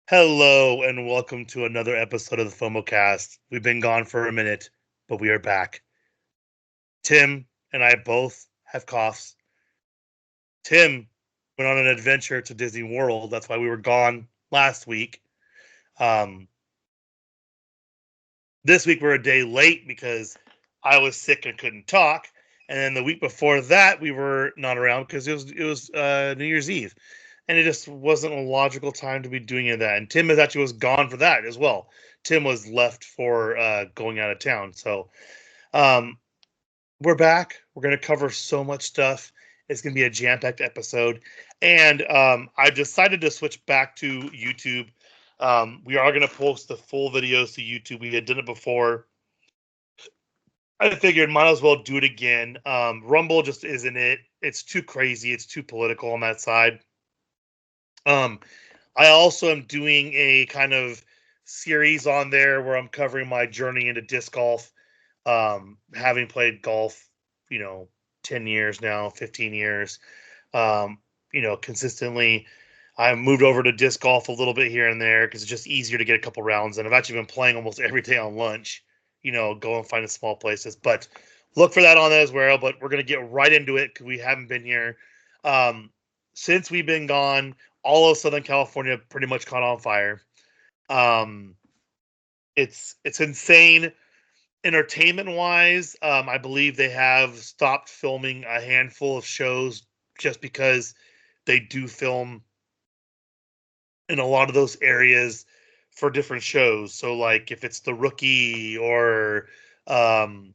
Hello and welcome to another episode of the FOMOcast. We've been gone for a minute, but we are back. Tim and I both have coughs. Tim went on an adventure to Disney World. That's why we were gone last week. Um, this week we're a day late because I was sick and couldn't talk. And then the week before that, we were not around because it was New Year's Eve, and it just wasn't a logical time to be doing any of that. And Tim actually was gone for that as well. Tim was left for going out of town. So um, we're back. We're going to cover so much stuff. It's going to be a jam-packed episode, and I decided to switch back to YouTube. We are going to post the full videos to YouTube. We had done it before. I figured might as well do it again. Rumble just isn't it. It's too crazy. It's too political on that side. Um, I also am doing a kind of series on there where I'm covering my journey into disc golf. Having played golf, 10 years now, 15 years, um, consistently. I've moved over to disc golf a little bit here and there because it's just easier to get a couple rounds. And I've actually been playing almost every day on lunch, go and find the small places. But look for that on there as well. But we're going to get right into it because we haven't been here. Um, since we've been gone, all of Southern California pretty much caught on fire. Um, it's insane. Entertainment wise, I believe they have stopped filming a handful of shows just because they do film in a lot of those areas for different shows. So like if it's The Rookie or um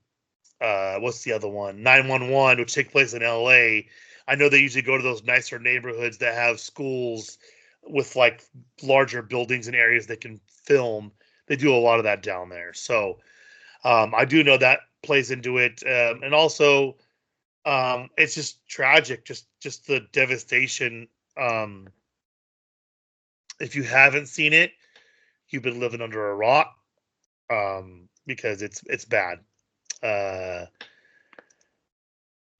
what's the other one? 911, which take place in LA. I know they usually go to those nicer neighborhoods that have schools with like larger buildings and areas they can film. They do a lot of that down there. So I do know that plays into it. And also it's just tragic, just the devastation. If you haven't seen it, you've been living under a rock, because it's bad. Uh,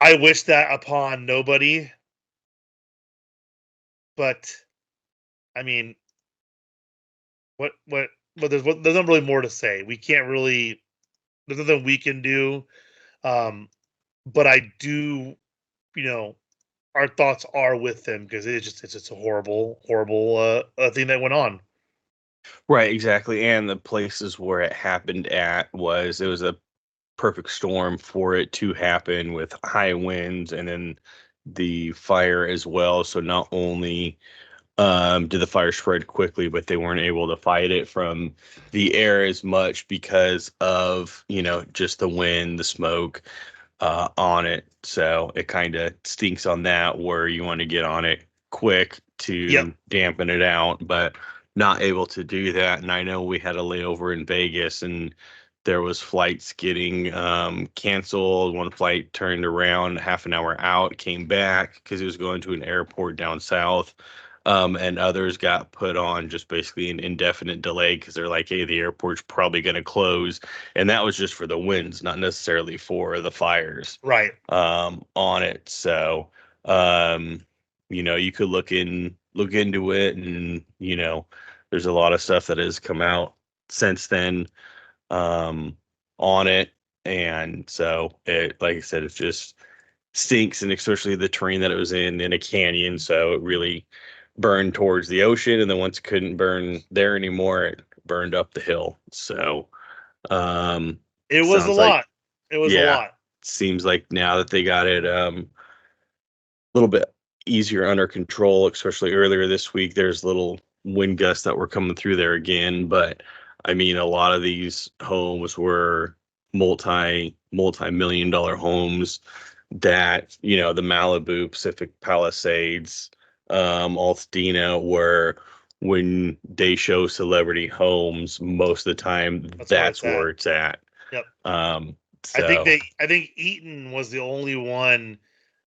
I wish that upon nobody, but I mean, there's not really more to say. We can't really. There's nothing we can do. Um, but I do, you know, our thoughts are with them because it's just a horrible thing that went on. Right, exactly. And the places where it happened at it was a perfect storm for it to happen with high winds and then the fire as well. So not only did the fire spread quickly, but they weren't able to fight it from the air as much because of, just the wind, the smoke on it. So it kind of stinks on that where you want to get on it quick Yep. to dampen it out, but not able to do that. And I know we had a layover in Vegas and there was flights getting canceled. One flight turned around half an hour out, came back because it was going to an airport down south. And others got put on just basically an indefinite delay because they're like, hey, the airport's probably going to close. And that was just for the winds, not necessarily for the fires Right. on it. So, um, you could look into it, and there's a lot of stuff that has come out since then um, on it, and so it, like I said, it just stinks, and especially the terrain that it was in a canyon, so it really burned towards the ocean, and then once it couldn't burn there anymore, it burned up the hill. So, um, It was a sounds like lot. It was a yeah, lot. seems like now that they got it a little bit easier under control, especially earlier this week, there's little wind gusts that were coming through there again. But I mean, a lot of these homes were multi-million dollar homes that, the Malibu, Pacific Palisades, Altadena, where when they show celebrity homes, most of the time That's where it's that's at. where it's at. Yep. Um, I think so they I think Eaton was the only one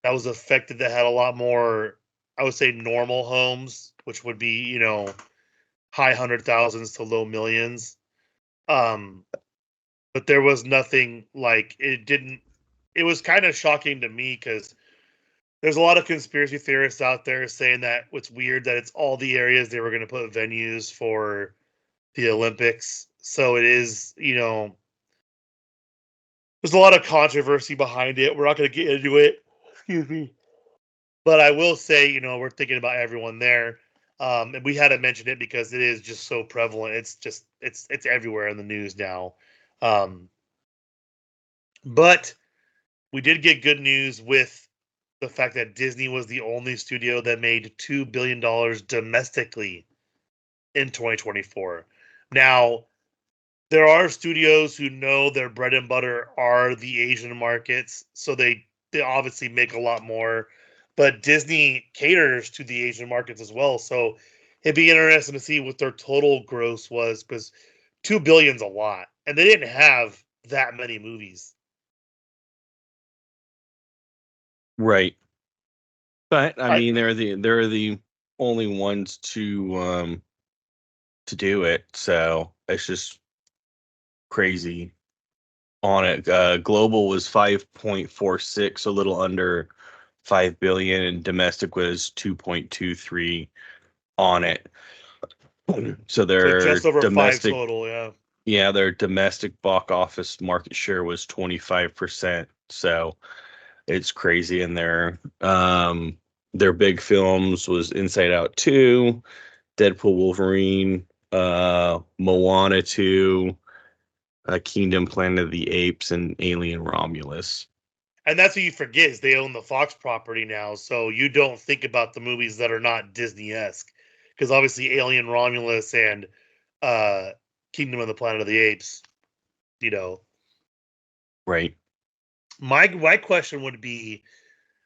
that was affected that had a lot more, I would say, normal homes, which would be, high hundred thousands to low millions. Um, but there was nothing like it didn't. It was kind of shocking to me because there's a lot of conspiracy theorists out there saying that what's weird that it's all the areas they were going to put venues for the Olympics. So it is, there's a lot of controversy behind it. We're not going to get into it. Excuse me. But I will say, we're thinking about everyone there. And we had to mention it because it is just so prevalent. It's everywhere in the news now. But we did get good news with the fact that Disney was the only studio that made $2 billion domestically in 2024. Now, there are studios who know their bread and butter are the Asian markets, so they obviously make a lot more. But Disney caters to the Asian markets as well, so it'd be interesting to see what their total gross was, because 2 billion's a lot, and they didn't have that many movies. Right. But I mean, they're the only ones to do it, so it's just crazy on it. Global was 5.46, a little under 5 billion, and domestic was 2.23 on it. So So their just over five domestic, total, yeah. yeah, their domestic box office market share was 25%. So it's crazy. And their big films was Inside Out 2, Deadpool Wolverine, Moana 2, Kingdom Planet of the Apes, and Alien Romulus. And that's what you forget is they own the Fox property now, so you don't think about the movies that are not Disney-esque, because obviously Alien Romulus and uh, Kingdom of the Planet of the Apes, you know. Right. My question would be,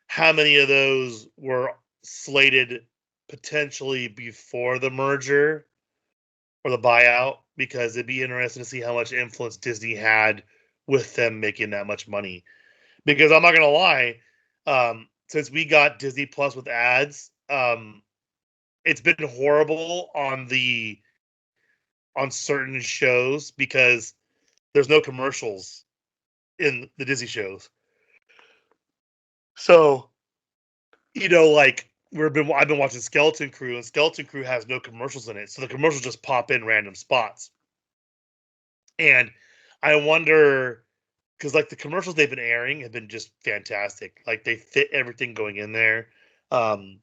how many of those were slated potentially before the merger or the buyout? Because it'd be interesting to see how much influence Disney had with them making that much money. Because I'm not gonna lie, since we got Disney Plus with ads, it's been horrible on certain shows because there's no commercials in the Disney shows. So, like I've been watching Skeleton Crew, and Skeleton Crew has no commercials in it, so the commercials just pop in random spots. And I wonder, because like the commercials they've been airing have been just fantastic. Like they fit everything going in there. Um,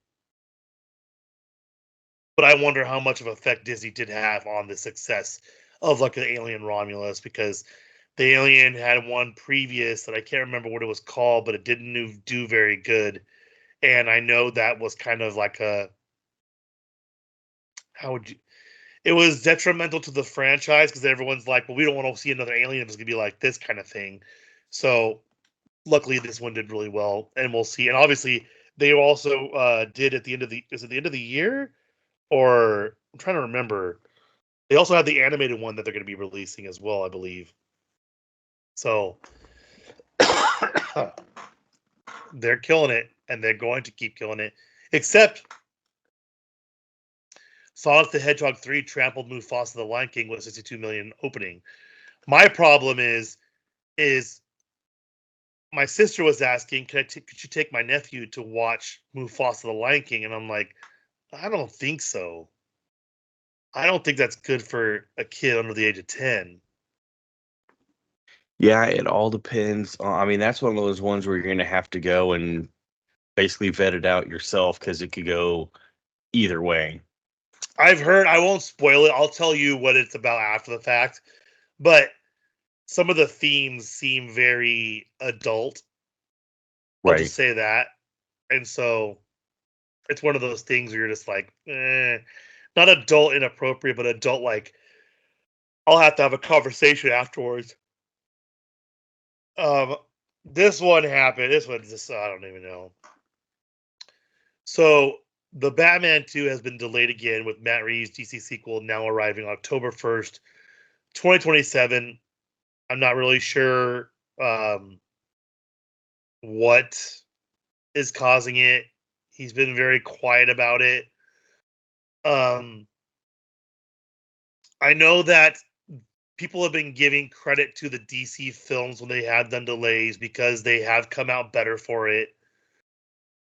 but I wonder how much of effect Disney did have on the success of like the Alien Romulus, because the Alien had one previous that I can't remember what it was called, but it didn't do very good. And I know that was kind of like a how would you it was detrimental to the franchise because everyone's like, well, we don't want to see another Alien. It's gonna be like this kind of thing. So luckily, this one did really well, and we'll see. And obviously, they also did at the end of the is it the end of the year, or I'm trying to remember. They also have the animated one that they're going to be releasing as well, I believe. So they're killing it, and they're going to keep killing it. Except Sonic the Hedgehog 3 trampled Mufasa the Lion King with 62 million opening. My problem is my sister was asking, could you take my nephew to watch Mufasa the Lion King? And I'm like, I don't think so. I don't think that's good for a kid under the age of 10. Yeah, it all depends. I mean, that's one of those ones where you're going to have to go and basically vet it out yourself because it could go either way. I've heard, I won't spoil it. I'll tell you what it's about after the fact. But some of the themes seem very adult. I'll just Right. say that. And so it's one of those things where you're just like, not adult inappropriate, but adult like, I'll have to have a conversation afterwards. Um, this one happened. This one just, I don't even know. So the Batman 2 has been delayed again with Matt Reeves' DC sequel now arriving October 1st, 2027. I'm not really sure what is causing it. He's been very quiet about it. Um, I know that people have been giving credit to the DC films when they had done delays because they have come out better for it.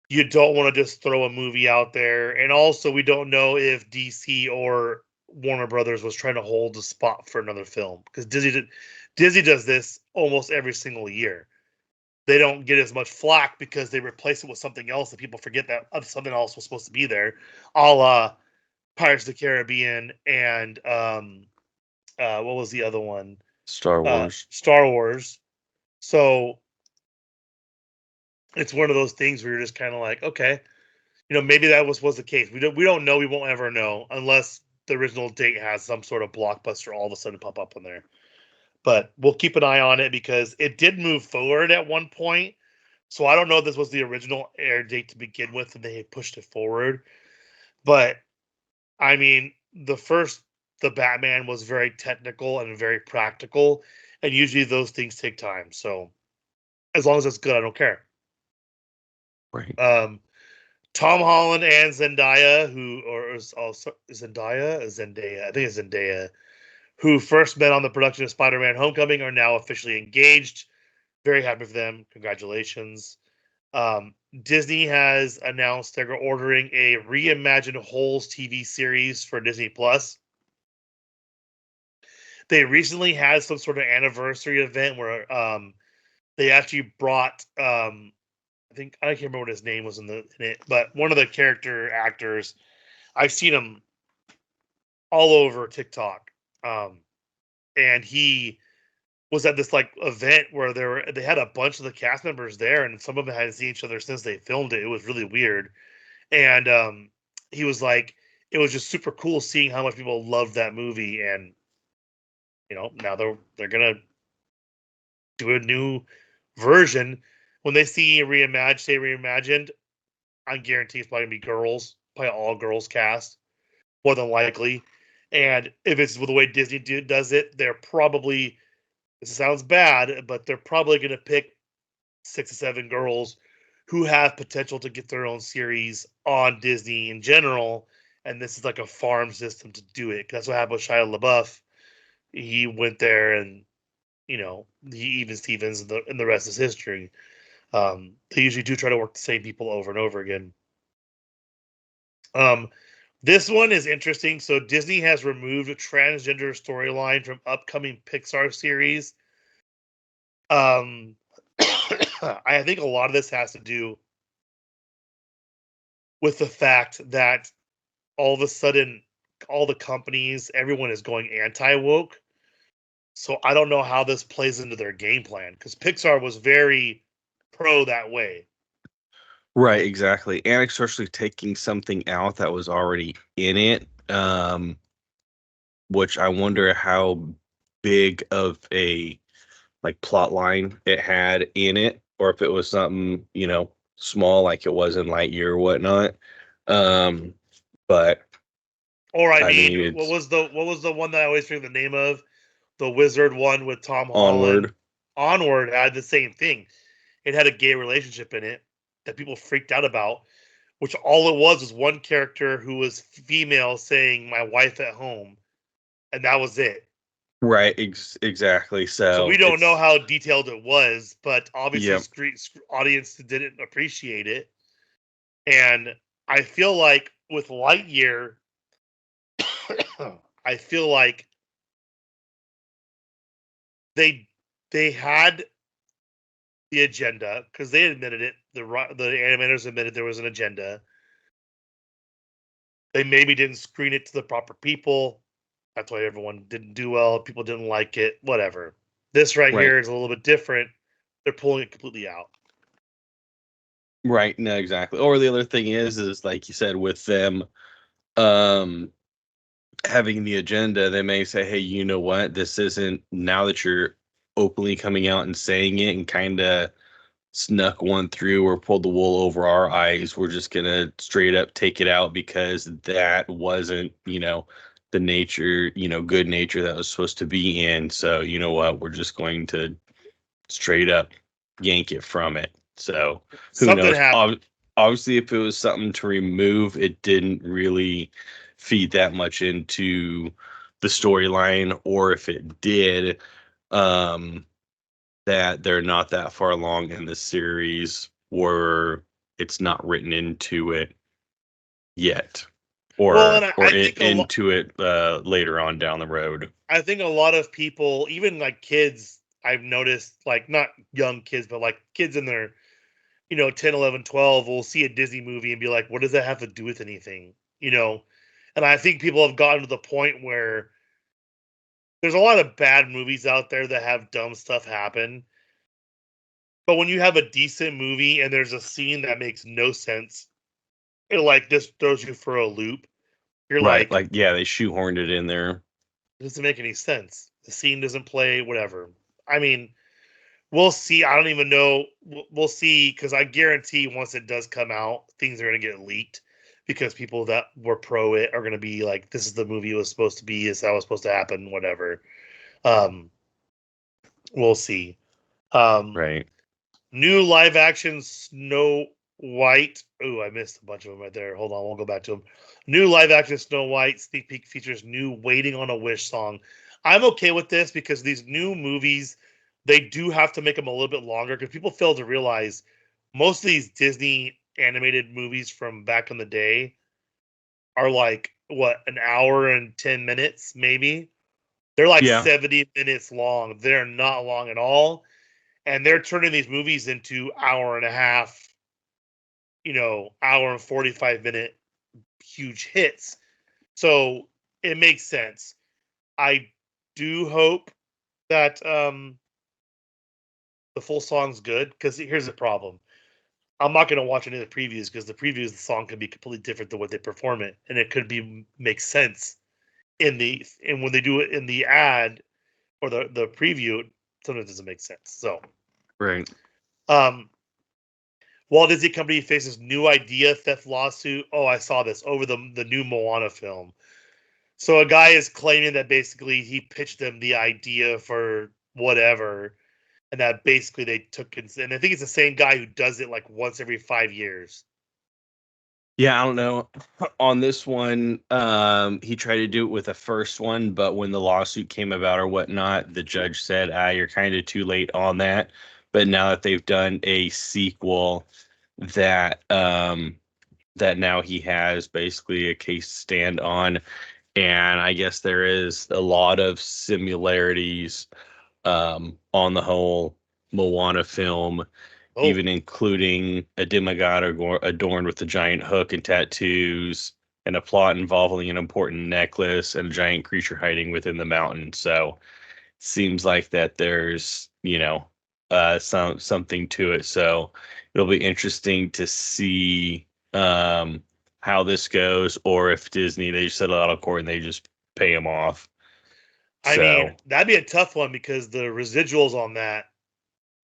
you don't want to just throw a movie out there. And also, we don't know if DC or Warner Brothers was trying to hold the spot for another film, because Disney does this almost every single year. They don't get as much flack because they replace it with something else that people forget that something else was supposed to be there, a la Pirates of the Caribbean and what was the other one? Star Wars. Star Wars. So it's one of those things where you're just kind of like, okay, maybe that was the case. We don't know. We won't ever know unless the original date has some sort of blockbuster all of a sudden pop up on there. But we'll keep an eye on it because it did move forward at one point. So I don't know if this was the original air date to begin with and they pushed it forward. But I mean, the Batman was very technical and very practical, and usually those things take time. So as long as it's good, I don't care. Right. Tom Holland and Zendaya, who or is also Zendaya, I think it's Zendaya, who first met on the production of Spider-Man: Homecoming, are now officially engaged. Very happy for them. Congratulations. Disney has announced they're ordering a reimagined Holes TV series for Disney Plus. They recently had some sort of anniversary event where they actually brought I can't remember what his name was in it, but one of the character actors, I've seen him all over TikTok, and he was at this like event where they had a bunch of the cast members there, and some of them hadn't seen each other since they filmed it. It was really weird, and he was like, it was just super cool seeing how much people loved that movie, and now they're gonna do a new version. When they see reimagined, I guarantee it's probably gonna be girls, probably all girls cast, more than likely. And if it's the way Disney does it, they're probably, this sounds bad, but they're probably gonna pick 6 or 7 girls who have potential to get their own series on Disney in general. And this is like a farm system to do it. That's what happened with Shia LaBeouf. He went there, and he even Stevens, and the rest is history. They usually do try to work the same people over and over again. This one is interesting. So Disney has removed a transgender storyline from upcoming Pixar series. I think a lot of this has to do with the fact that all of a sudden, all the companies, everyone is going anti-woke. So I don't know how this plays into their game plan, because Pixar was very pro that way. Right, exactly. And especially taking something out that was already in it, which I wonder how big of a like plot line it had in it, or if it was something, small like it was in Lightyear or whatnot. But Or I I mean, mean, what it's was the one that I always forget the name of? The wizard one with Tom Holland. Onward. Onward had the same thing. It had a gay relationship in it that people freaked out about, which all it was one character who was female saying "my wife at home," and that was it. Right, exactly. So we So don't know it's, how detailed it was, but obviously, yeah, audience didn't appreciate it. And I feel like with Lightyear, I feel like they they had the agenda, because they admitted it. The animators admitted there was an agenda. They maybe didn't screen it to the proper people. That's why everyone didn't do well. People didn't like it. Whatever. This right right, here is a little bit different. They're pulling it completely out. right. No, exactly. Or the other thing is like you said, with them, um, having the agenda, they may say, "Hey, you know what? This isn't now that you're openly coming out and saying it and kind of snuck one through or pulled the wool over our eyes. We're just gonna straight up take it out because that wasn't, the nature, good nature that was supposed to be in. So you know what? We're just going to straight up yank it from it." So who Something knows? happened. Obviously, if it was something to remove, it didn't really feed that much into the storyline, or if it did, um, that they're not that far along in the series, were it's not written into it yet, Well, and or I think into it later on down the road. I think a lot of people, even like kids, I've noticed, like not young kids, but like kids in their 10, 11, 12 will see a Disney movie and be like, what does that have to do with anything? And I think people have gotten to the point where there's a lot of bad movies out there that have dumb stuff happen. But when you have a decent movie and there's a scene that makes no sense, it like just throws you for a loop. You're Right. like, Like, yeah, they shoehorned it in there. it doesn't make any sense. The scene doesn't play, whatever. I mean, we'll see. I don't even know. We'll see, because I guarantee once it does come out, things are going to get leaked because people that were pro it are going to be like, "This is the movie it was supposed to be. Is how it was supposed to happen." Whatever. Um, we'll see. Um, Right. New live action Snow White. Oh, I missed a bunch of them right there. Hold on, we'll go back to them. New live action Snow White sneak peek features new "Waiting on a Wish" song. I'm okay with this because these new movies, they do have to make them a little bit longer because people fail to realize most of these Disney animated movies from back in the day are like what, an hour and 10 minutes maybe. They're like Yeah. 70 minutes long. They're not long at all, and they're turning these movies into hour and a half, hour and 45-minute huge hits. So it makes sense. I do hope that the full song's good, because here's the problem. I'm not going to watch any of the previews because the previews, the song can be completely different than what they perform it, and it could be make sense and when they do it in the ad or the preview, sometimes it doesn't make sense. So, Right. um, Walt Disney Company faces new idea theft lawsuit. Oh, I saw this over the new Moana film. So a guy is claiming that basically he pitched them the idea for whatever, and that basically they took it. And I think it's the same guy who does it like once every 5 years. Yeah, I don't know. On this one, he tried to do it with the first one, but when the lawsuit came about or whatnot, the judge said, you're kind of too late on that. But now that they've done a sequel, that that now he has basically a case to stand on. And I guess there is a lot of similarities on the whole Moana film, Oh, even including a demigod adorned with a giant hook and tattoos, and a plot involving an important necklace and a giant creature hiding within the mountain. So seems like that there's, something to it. So it'll be interesting to see how this goes, or if Disney, they just settle out of court and they just pay him off. I mean, So that'd be a tough one because the residuals on that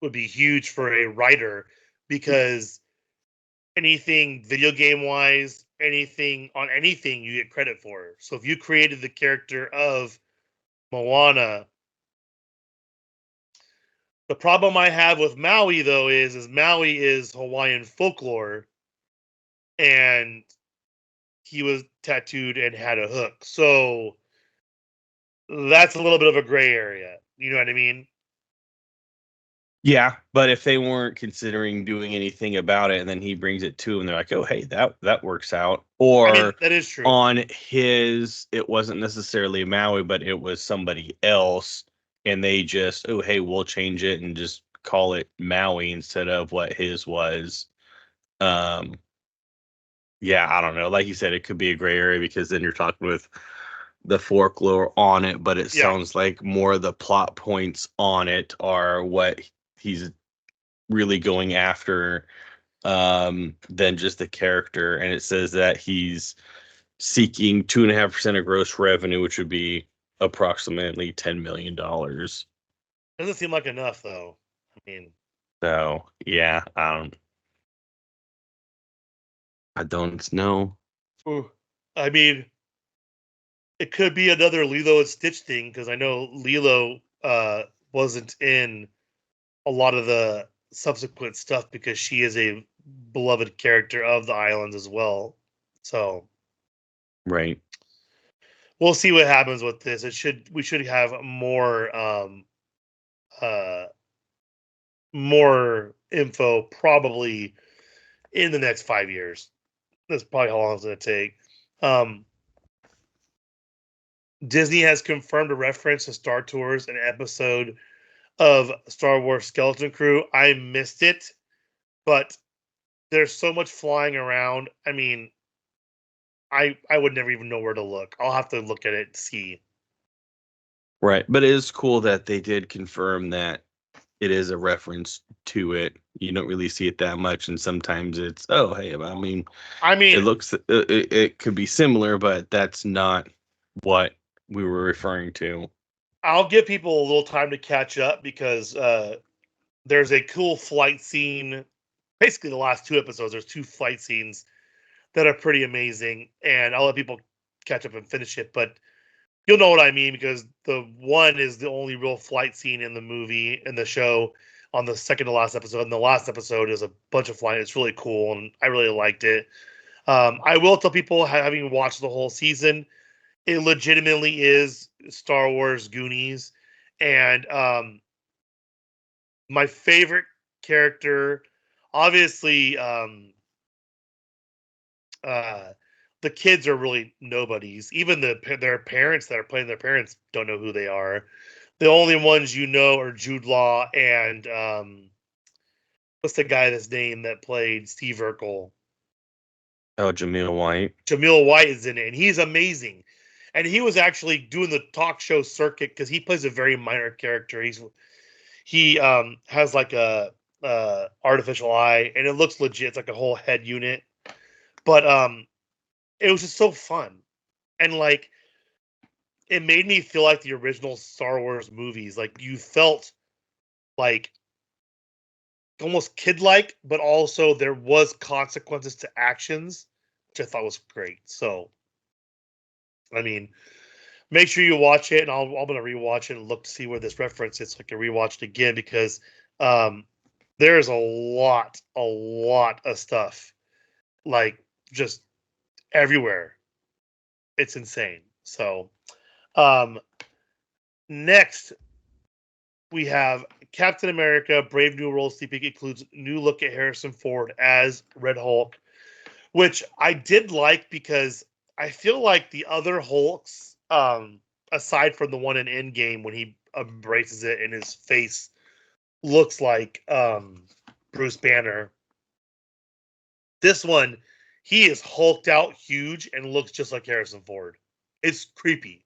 would be huge for a writer, because anything video game wise, anything you get credit for. So if you created the character of Moana, the problem I have with Maui though is Maui is Hawaiian folklore, and he was tattooed and had a hook. So that's a little bit of a gray area. You know what I mean? yeah, but if they weren't considering doing anything about it, and then he brings it to them, they're like, "Oh, hey, that works out." I mean, Or that is true. on his, it wasn't necessarily Maui, but it was somebody else, and they just, "Oh, hey, we'll change it and just call it Maui instead of what his was." Um, yeah, I don't know. Like you said, it could be a gray area because then you're talking with the folklore on it, but it Yeah. sounds like more of the plot points on it are what he's really going after, than just the character. And it says that he's seeking 2.5% of gross revenue, which would be approximately $10 million. Doesn't seem like enough though. I mean, So yeah, I don't know. ooh. I mean, it could be another Lilo and Stitch thing, because I know Lilo wasn't in a lot of the subsequent stuff because she is a beloved character of the islands as well. So Right. we'll see what happens with this. We should have uh more info probably in the next 5 years. That's probably how long it's going to take. Disney has confirmed a reference to Star Tours, an episode of Star Wars Skeleton Crew. I missed it, but there's so much flying around. I mean, I would never even know where to look. I'll have to look at it to see. Right. But it is cool that they did confirm that it is a reference to it. You don't really see it that much, and sometimes it's, oh, hey, I mean, it looks, it could be similar, but that's not what we were referring to. I'll give people a little time to catch up because there's a cool flight scene. Basically, the last 2 episodes, there's 2 flight scenes that are pretty amazing, and I'll let people catch up and finish it. But you'll know what I mean because the one is the only real flight scene in the movie, in the show, on the second to last episode. And the last episode is a bunch of flying. It's really cool, and I really liked it. I will tell people, having watched the whole season, it legitimately is Star Wars Goonies. And my favorite character, obviously, the kids are really nobodies. Even their parents that are playing their parents don't know who they are. The only ones you know are Jude Law and what's the guy that's name that played Steve Urkel? Oh, Jaleel White. Jaleel White is in it, and he's amazing. And he was actually doing the talk show circuit because he plays a very minor character. He has like a artificial eye, and it looks legit. It's like a whole head unit. But it was just so fun, and like it made me feel like the original Star Wars movies. Like you felt like almost kid-like, but also there was consequences to actions, which I thought was great. So, I mean, make sure you watch it, and I'm gonna rewatch it and look to see where this reference is so I can rewatch it again because there's a lot of stuff like just everywhere. It's insane. So, next we have Captain America: Brave New World. Sleeping includes new look at Harrison Ford as Red Hulk, which I did like because I feel like the other Hulks, aside from the one in Endgame when he embraces it and his face looks like Bruce Banner, this one he is hulked out huge and looks just like Harrison Ford. It's creepy.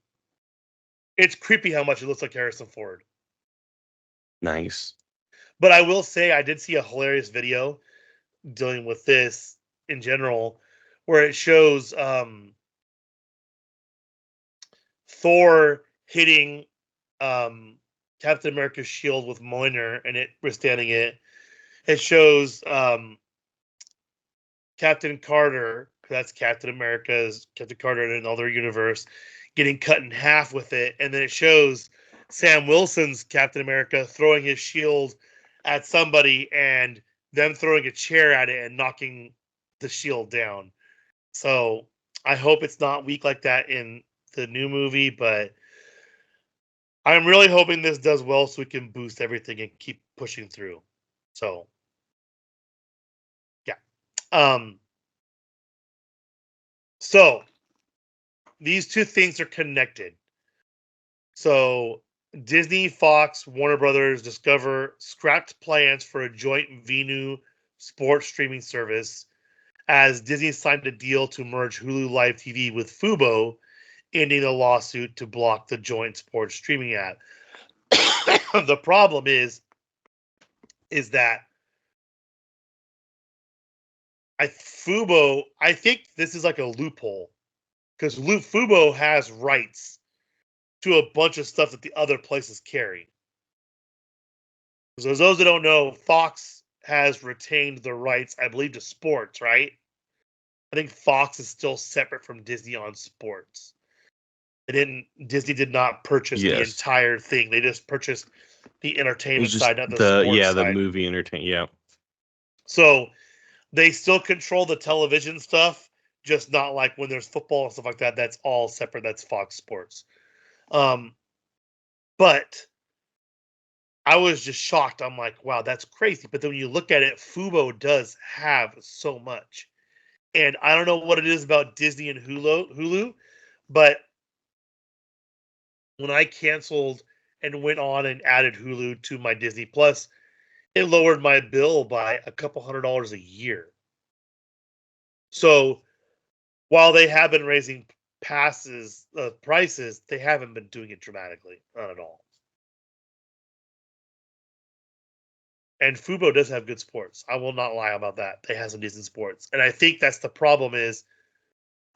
It's creepy how much it looks like Harrison Ford. Nice. But I will say I did see a hilarious video dealing with this in general where it shows Thor hitting Captain America's shield with Mjolnir and it withstanding it. It shows Captain Carter, that's Captain America's Captain Carter in another universe, getting cut in half with it, and then it shows Sam Wilson's Captain America throwing his shield at somebody and them throwing a chair at it and knocking the shield down. So I hope it's not weak like that in the new movie, but I'm really hoping this does well so we can boost everything and keep pushing through. So yeah. So these two things are connected. So Disney, Fox, Warner Brothers, Discover scrapped plans for a joint Venu sports streaming service as Disney signed a deal to merge Hulu Live TV with Fubo, ending the lawsuit to block the joint sports streaming app. The problem is that Fubo, I think this is like a loophole because Fubo has rights to a bunch of stuff that the other places carry. So as those that don't know, Fox has retained the rights, I believe, to sports, right? I think Fox is still separate from Disney on sports. Disney did not purchase the entire thing. They just purchased the entertainment side, not the sports side. The movie entertainment, yeah. So they still control the television stuff, just not like when there's football and stuff like that. That's all separate. That's Fox Sports. But I was just shocked. I'm like, wow, that's crazy. But then when you look at it, Fubo does have so much. And I don't know what it is about Disney and Hulu, but when I canceled and went on and added Hulu to my Disney Plus, it lowered my bill by a couple $100 a year. So while they have been raising prices, they haven't been doing it dramatically, not at all. And Fubo does have good sports. I will not lie about that. They have some decent sports, and I think that's the problem is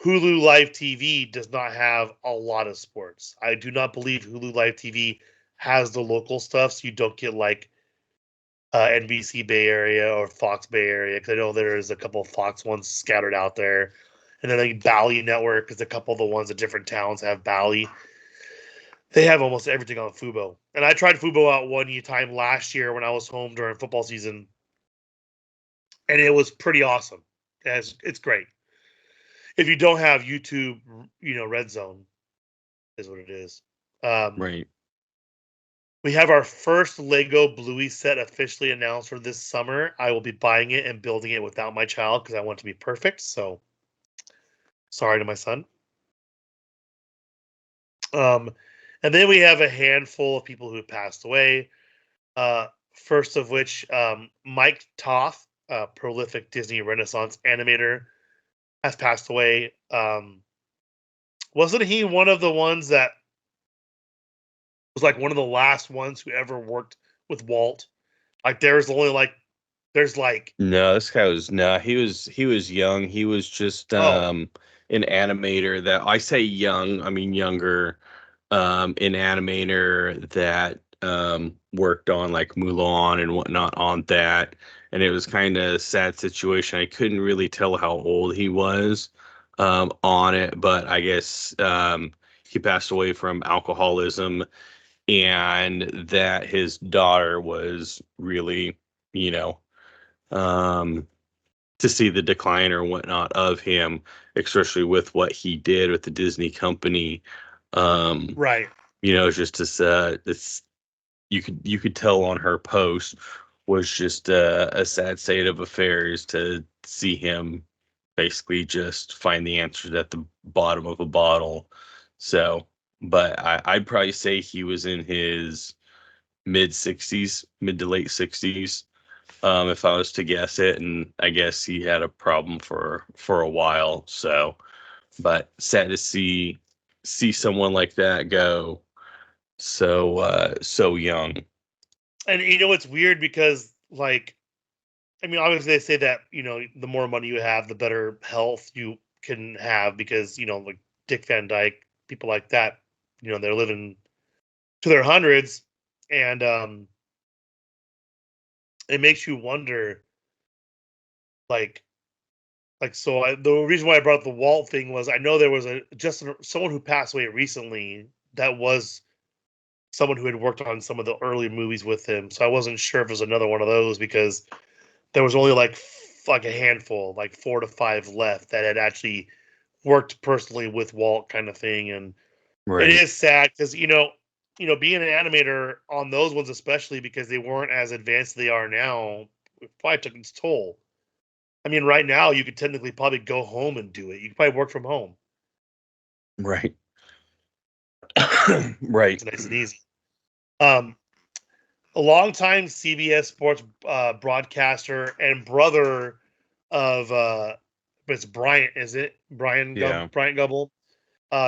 Hulu Live TV does not have a lot of sports. I do not believe Hulu Live TV has the local stuff, so you don't get like NBC Bay Area or Fox Bay Area. Because I know there's a couple of Fox ones scattered out there, and then like Bally Network is a couple of the ones that different towns have Bally. They have almost everything on Fubo, and I tried Fubo out one time last year when I was home during football season, and it was pretty awesome. It's great. If you don't have YouTube, Red Zone is what it is. Right. We have our first Lego Bluey set officially announced for this summer. I will be buying it and building it without my child because I want it to be perfect. So, sorry to my son. And then we have a handful of people who have passed away. First of which, Mike Toth, a prolific Disney Renaissance animator, has passed away. Wasn't he one of the ones that was like one of the last ones who ever worked with Walt? Like there's like No, this guy was no, he was young. He was just oh an animator that I say young, I mean younger, an animator that worked on like Mulan and whatnot on that. And it was kind of a sad situation. I couldn't really tell how old he was on it, but I guess he passed away from alcoholism, and that his daughter was really, you know, um, to see the decline or whatnot of him, especially with what he did with the Disney company. Um, right. it's just this you could tell on her post was just a sad state of affairs to see him basically just find the answers at the bottom of a bottle. So, but I'd probably say he was in his mid 60s, mid to late 60s, if I was to guess it. And I guess he had a problem for a while. So, but sad to see someone like that go so young. And it's weird because like I mean obviously they say that, the more money you have, the better health you can have because, like Dick Van Dyke, people like that, they're living to their hundreds and it makes you wonder like the reason why I brought up the Walt thing was I know there was someone who passed away recently that was someone who had worked on some of the early movies with him. So I wasn't sure if it was another one of those because there was only like a handful, like 4 to 5 left that had actually worked personally with Walt, kind of thing. And it Right. is sad because being an animator on those ones, especially because they weren't as advanced as they are now, it probably took its toll. I mean, right now you could technically probably go home and do it. You could probably work from home. Right. Right. It's nice and easy. Um, a longtime CBS Sports broadcaster and brother of it's Bryant, is it Yeah. Bryant Gumbel?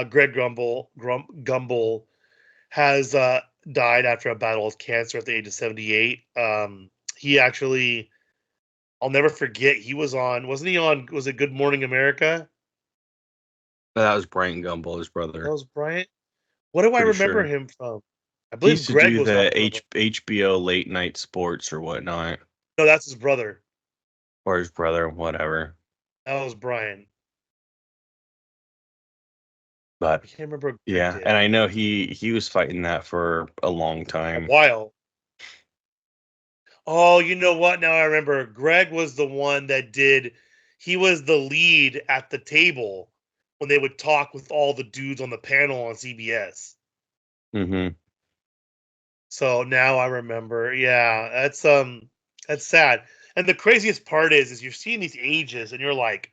Greg Gumbel has died after a battle with cancer at the age of 78. He actually, I'll never forget. He was on, wasn't he on? Was it Good Morning America? That was Brian Gumbel, his That brother. was Bryant. What do I Pretty remember sure. him from? I He believe used to Greg do was on the one of them. HBO late night sports or whatnot, No, that's his brother. or his brother, whatever. That was Brian. But I can't remember what Greg yeah, did. and I know he was fighting that for a long A time. while. Oh, you know what? Now I remember. Greg was the one that did. He was the lead at the table when they would talk with all the dudes on the panel on CBS. Hmm. So now I remember. Yeah, that's sad. And the craziest part is you're seeing these ages and you're like,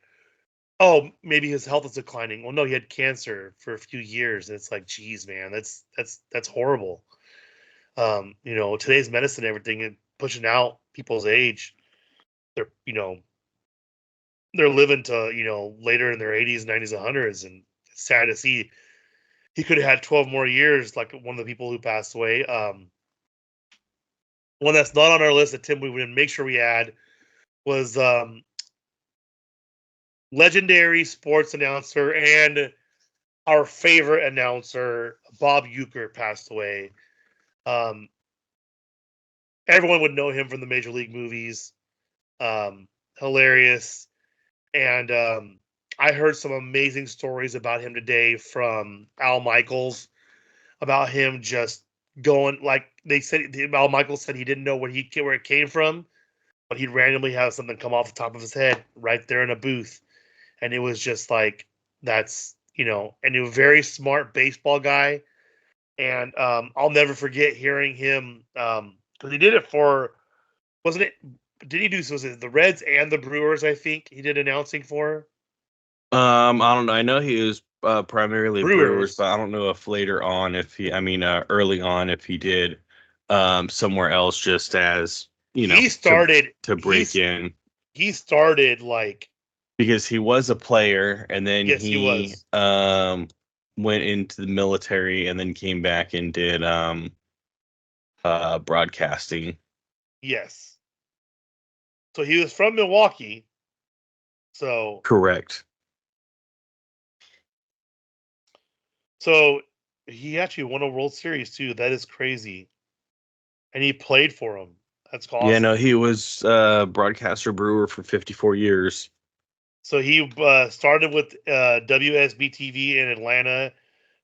oh, maybe his health is declining. Well, no, he had cancer for a few years. And it's like, geez, man, that's horrible. Today's medicine, everything, and pushing out people's age. They're they're living to later in their 80s, 90s, 100s, and it's sad to see. He could have had 12 more years, like one of the people who passed away. One that's not on our list that Tim we would make sure we add was legendary sports announcer and our favorite announcer, Bob Uecker, passed away. Um, Everyone would know him from the Major League movies. Hilarious. And I heard some amazing stories about him today from Al Michaels about him just going like they said. Al Michaels said he didn't know where it came from, but he'd randomly have something come off the top of his head right there in a booth, and it was just like that's and he was a very smart baseball guy. And I'll never forget hearing him because he did it for wasn't it? Did he do was it the Reds and the Brewers? I think he did announcing for I don't know. I know he was primarily Brewers, Brewers. but I don't know if later on, early on, if he did somewhere else, just as He to started. break in, He started like because he was a player, and then yes, he he was. went into the military, and then came back and did broadcasting. Yes. So he was from Milwaukee. So Correct. so he actually won a World Series too. That is crazy. And he played for him. That's Yeah, no, awesome. he was broadcaster Brewer for 54 years. So he started with WSB TV in Atlanta,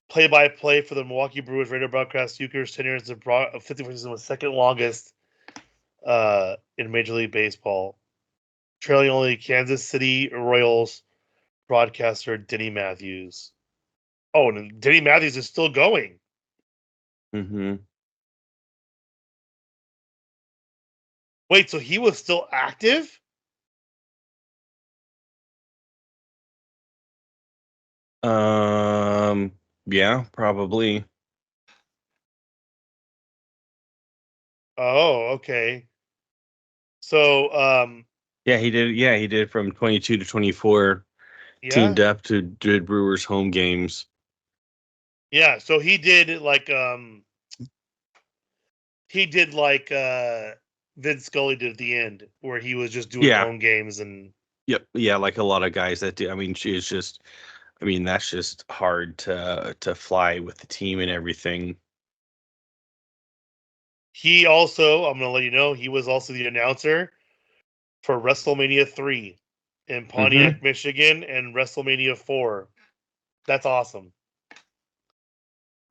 play-by-play for the Milwaukee Brewers radio broadcast. Euchre's tenure as the 54 season was second longest in Major League Baseball, trailing only Kansas City Royals broadcaster Denny Matthews. Oh, and Denny Matthews is still going. Mm-hmm. Wait, so he was still active? Yeah, probably. Oh, okay. So, Yeah, he did. Yeah, he did from 22 to 24. yeah, Teamed up to did Brewers home games. yeah. So he did like Vince Scully did at the end, where he was just doing Yeah. home games and Yep. Yeah, like a lot of guys that do. I mean, she's just. I mean, that's just hard to fly with the team and everything. he also, I'm gonna let you know, he was also the announcer for WrestleMania 3 in Mm-hmm. Pontiac, Michigan, and WrestleMania 4. That's awesome.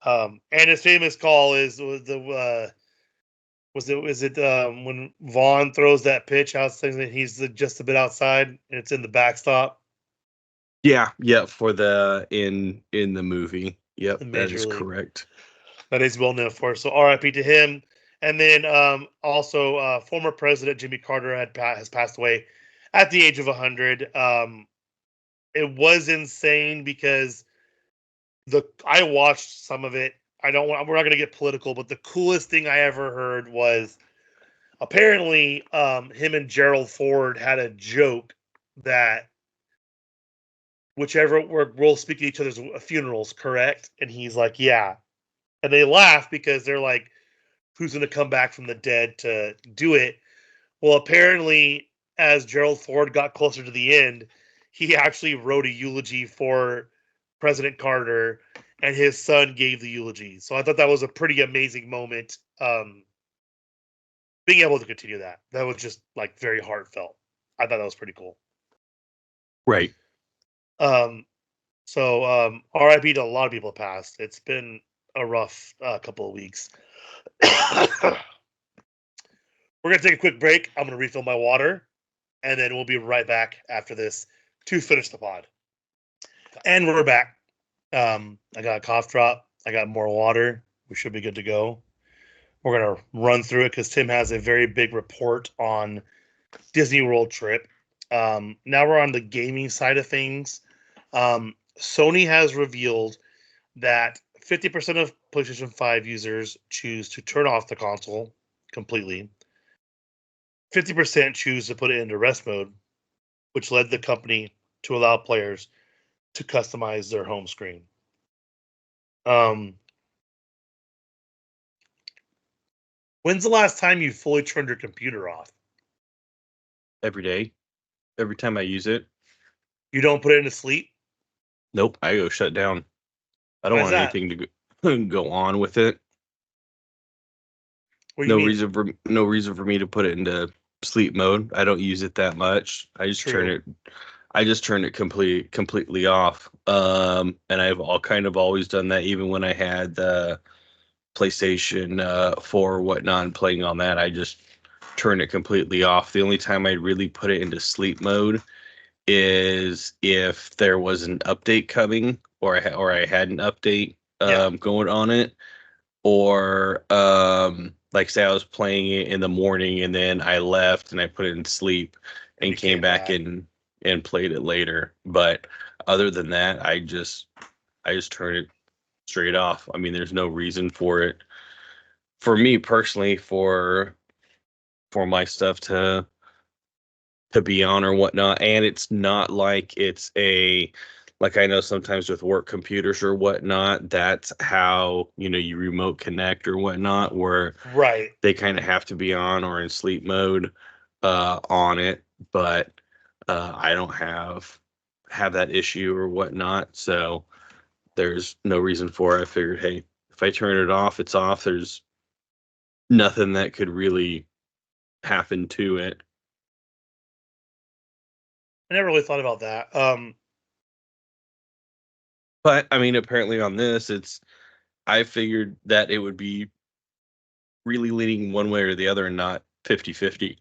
And his famous call was it when Vaughn throws that pitch out, saying that he's just a bit outside and it's in the backstop Yeah. Yeah. For the in the movie. Yep, in that Major is League. correct. That is well known for. So R.I.P. to him. And then also former President Jimmy Carter has passed away at the age of 100. It was insane because I watched some of it. I don't want. We're not going to get political, but the coolest thing I ever heard was apparently him and Gerald Ford had a joke that whichever we'll speak to each other's funerals, correct? And he's like, yeah. And they laugh because they're like, who's going to come back from the dead to do it? Well, apparently, as Gerald Ford got closer to the end, he actually wrote a eulogy for President Carter, and his son gave the eulogy. So I thought that was a pretty amazing moment. Being able to continue that was just like very heartfelt. I thought that was pretty cool. Right. Um, RIP to a lot of people passed. It's been a rough couple of weeks. We're gonna take a quick break. I'm gonna refill my water, and then we'll be right back after this to finish the pod. And we're back. I got a cough drop. I got more water. We should be good to go. We're going to run through it because Tim has a very big report on Disney World trip. Now we're on the gaming side of things. Sony has revealed that 50% of PlayStation 5 users choose to turn off the console completely. 50% choose to put it into rest mode, which led the company to allow players to customize their home screen. When's the last time you fully turned your computer off? Every day. Every time I use it. You don't put it into sleep? Nope. I go shut down. I don't Why is want that? anything to go on with it. What do you mean? No reason for me to put it into sleep mode. I don't use it that much. I just True. turn it completely off. And I've always done that, even when I had the PlayStation 4 or whatnot and playing on that. I just turn it completely off. The only time I really put it into sleep mode is if there was an update coming, or I had an update Yeah. going on it, or like say I was playing it in the morning and then I left and I put it in sleep And and you came came back back. and played it later. But other than that, I just turn it straight off. I mean, there's no reason for it, for me personally, for my stuff to be on or whatnot. And it's not like it's a, like I know sometimes with work computers or whatnot, that's how, you remote connect or whatnot, where Right. they kind of have to be on or in sleep mode on it. But I don't have that issue or whatnot, so there's no reason for it. I figured, hey, if I turn it off, it's off. There's nothing that could really happen to it. I never really thought about that. But I mean, apparently on this, I figured that it would be really leaning one way or the other and not 50-50.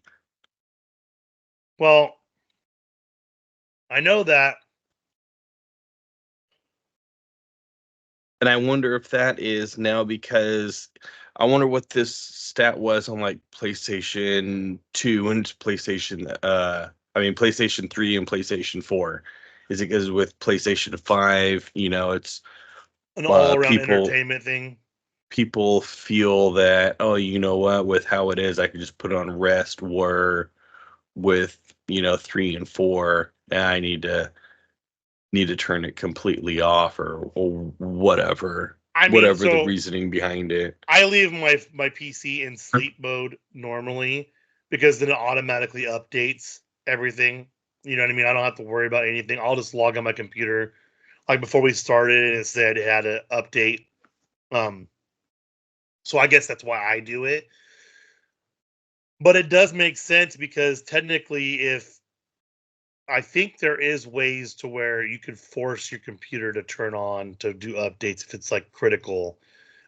Well, I know that. And I wonder if that is now because I wonder what this stat was on like PlayStation 2 and PlayStation 3 and PlayStation 4. Is it because with PlayStation 5, it's An all-around people entertainment thing. feel that, oh, you know what, with how it is, I could just put it on rest, where with 3 and 4, I need to turn it completely off, or whatever I mean, whatever the so reasoning behind it. I leave my PC in sleep mode normally because then it automatically updates everything. You know what I mean? I don't have to worry about anything. I'll just log on my computer. Like before we started, it said it had to update. Um, so I guess that's why I do it. But it does make sense because technically, if I think there is ways to where you could force your computer to turn on to do updates if it's like critical,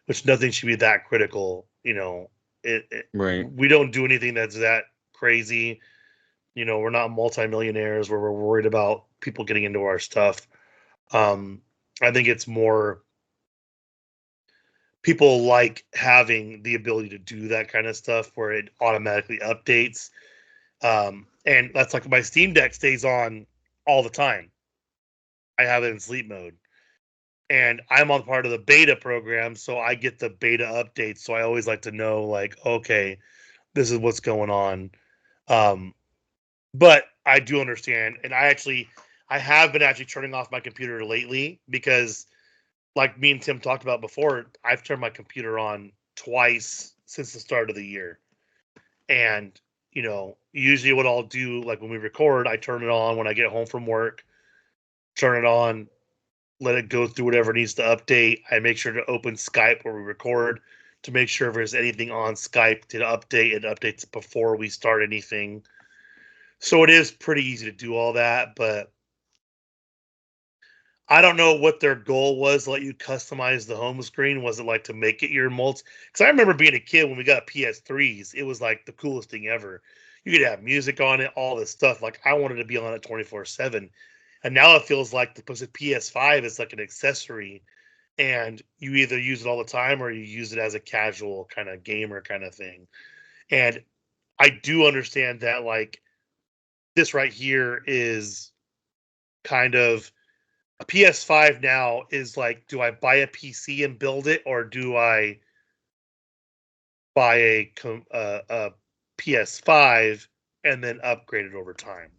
which nothing should be that critical. Right. We don't do anything that's that crazy. We're not multimillionaires where we're worried about people getting into our stuff. Um, I think it's more people like having the ability to do that kind of stuff where it automatically updates. And that's like my Steam Deck stays on all the time. I have it in sleep mode. And I'm on part of the beta program, so I get the beta updates. So I always like to know, like, okay, this is what's going on. Um, but I do understand, and I have been actually turning off my computer lately because, like me and Tim talked about before, I've turned my computer on twice since the start of the year. And, usually what I'll do, like when we record, I turn it on when I get home from work, turn it on, let it go through whatever needs to update. I make sure to open Skype where we record to make sure if there's anything on Skype to update, it updates before we start anything. So it is pretty easy to do all that, but I don't know what their goal was to let you customize the home screen. Was it like to make it your multi? Because I remember being a kid when we got PS3s, it was like the coolest thing ever. You could have music on it, all this stuff. Like I wanted to be on it 24/7. And now it feels like the PS5 is like an accessory and you either use it all the time or you use it as a casual kind of gamer kind of thing. And I do understand that, like, this right here is kind of a PS5 now is like, do I buy a PC and build it, or do I buy a PS5 and then upgrade it over time?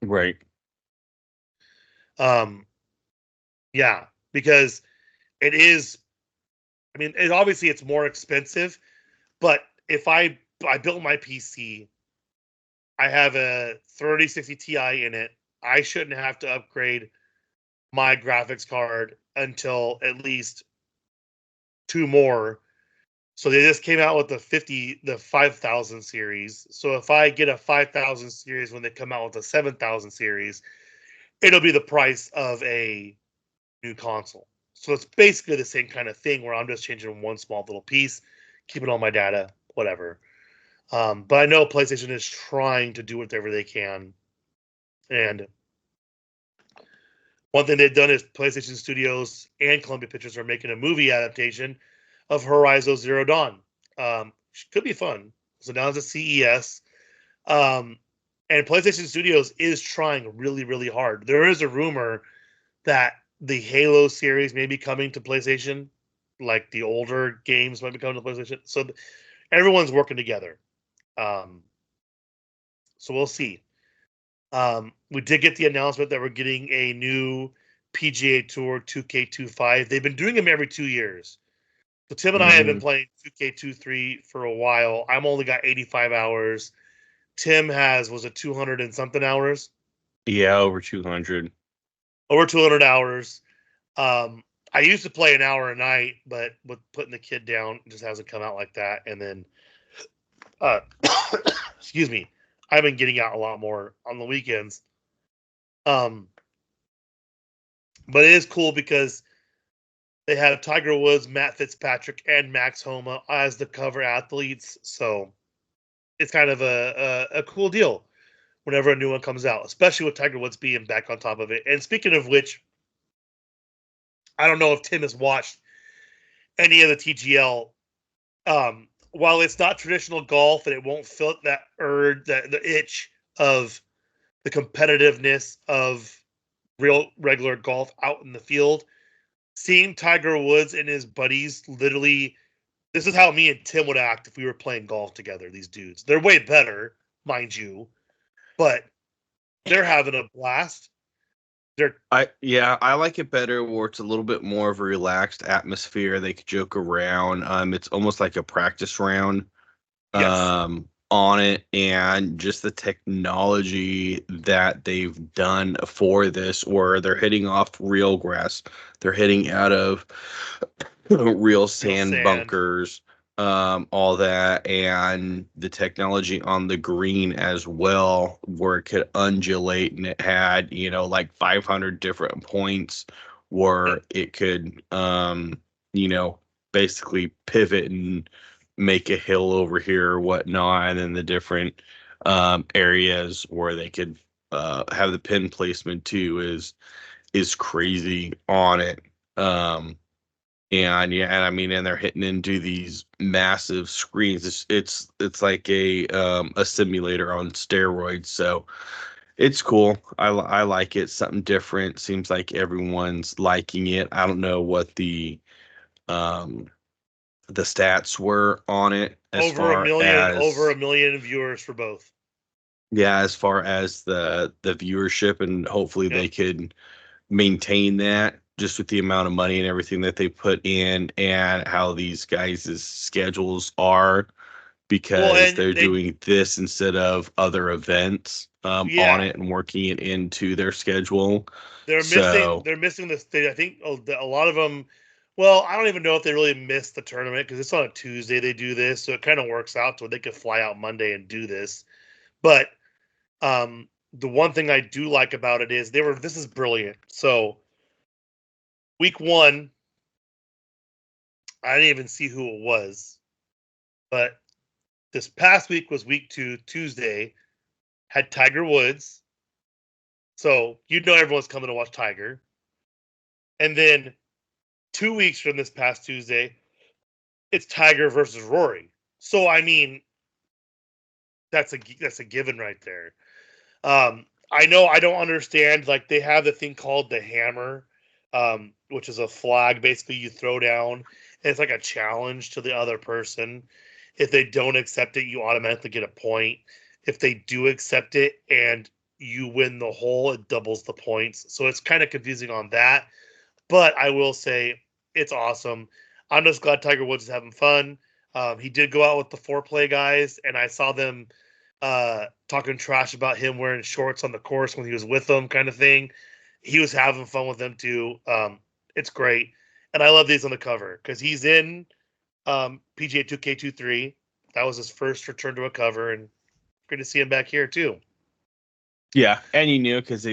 Right. Um, yeah, because it is. I mean, obviously it's more expensive, but if I built my PC, I have a 3060 Ti in it. I shouldn't have to upgrade my graphics card until at least two more. So they just came out with the 5000 series. So if I get a 5000 series when they come out with a 7000 series, it'll be the price of a new console. So it's basically the same kind of thing where I'm just changing one small little piece, keeping all my data, whatever. But I know PlayStation is trying to do whatever they can. And one thing they've done is PlayStation Studios and Columbia Pictures are making a movie adaptation of Horizon Zero Dawn. Could be fun. So now it's at CES. Um, and PlayStation Studios is trying really, really hard. There is a rumor that the Halo series may be coming to PlayStation, like the older games might be coming to PlayStation. So everyone's working together. Um, so we'll see. We did get the announcement that we're getting a new PGA Tour 2K25. They've been doing them every 2 years. So Tim and I have been Mhm. playing 2K23 for a while. I'm only got 85 hours. Tim was it 200 and something hours? Yeah, over 200. Over 200 hours. Um, I used to play an hour a night, but with putting the kid down, it just hasn't come out like that. And then, uh, excuse me, I've been getting out a lot more on the weekends. Um, but it is cool because they have Tiger Woods, Matt Fitzpatrick, and Max Homa as the cover athletes. So it's kind of a cool deal whenever a new one comes out, especially with Tiger Woods being back on top of it. And speaking of which, I don't know if Tim has watched any of the TGL. While it's not traditional golf and it won't feel that urge, that the itch of the competitiveness of real regular golf out in the field, seeing Tiger Woods and his buddies literally, this is how me and Tim would act if we were playing golf together. These dudes, they're way better, mind you, but they're having a blast. They're I like it better where it's a little bit more of a relaxed atmosphere. They could joke around. It's almost like a practice round yes, on it, and just the technology that they've done for this, where they're hitting off real grass, they're hitting out of real real sand sand. bunkers, all that, and the technology on the green as well, where it could undulate, and it had, like 500 different points Yep. where it could, you know, basically pivot and make a hill over here or whatnot, and then the different areas where they could have the pin placement too is crazy on it. And yeah, and I mean, and they're hitting into these massive screens. It's like a simulator on steroids. So it's cool. I like it. Something different. Seems like everyone's liking it. I don't know what um the stats were on it as far Over as, a million viewers for both. yeah, as far as the viewership, and hopefully Yep. they could maintain that just with the amount of money and everything that they put in, and how these guys' schedules are, Well, because and they're doing this instead of other events on yeah, it and working it into their schedule. they're missing. So They're missing this. I think a lot of them. Well, I don't even know if they really missed the tournament because it's on a Tuesday. They do this, so it kind of works out to where they could fly out Monday and do this. But the one thing I do like about it is they were. This is brilliant. So week one, I didn't even see who it was, but this past week was week two. Tuesday had Tiger Woods, so everyone's coming to watch Tiger, and then 2 weeks from this past Tuesday, it's Tiger versus Rory. So I mean, that's a given right there. I know I don't understand. Like they have the thing called the hammer, which is a flag basically you throw down, and it's like a challenge to the other person. If they don't accept it, you automatically get a point. If they do accept it and you win the hole, it doubles the points. So it's kind of confusing on that. But I will say it's awesome. I'm just glad Tiger Woods is having fun. He did go out with the foreplay guys, and I saw them talking trash about him wearing shorts on the course when he was with them, kind of thing. He was having fun with them too. It's great, and I love these on the cover because he's in PGA 2K23. That was his first return to a cover, and good to see him back here too. Yeah, and you knew because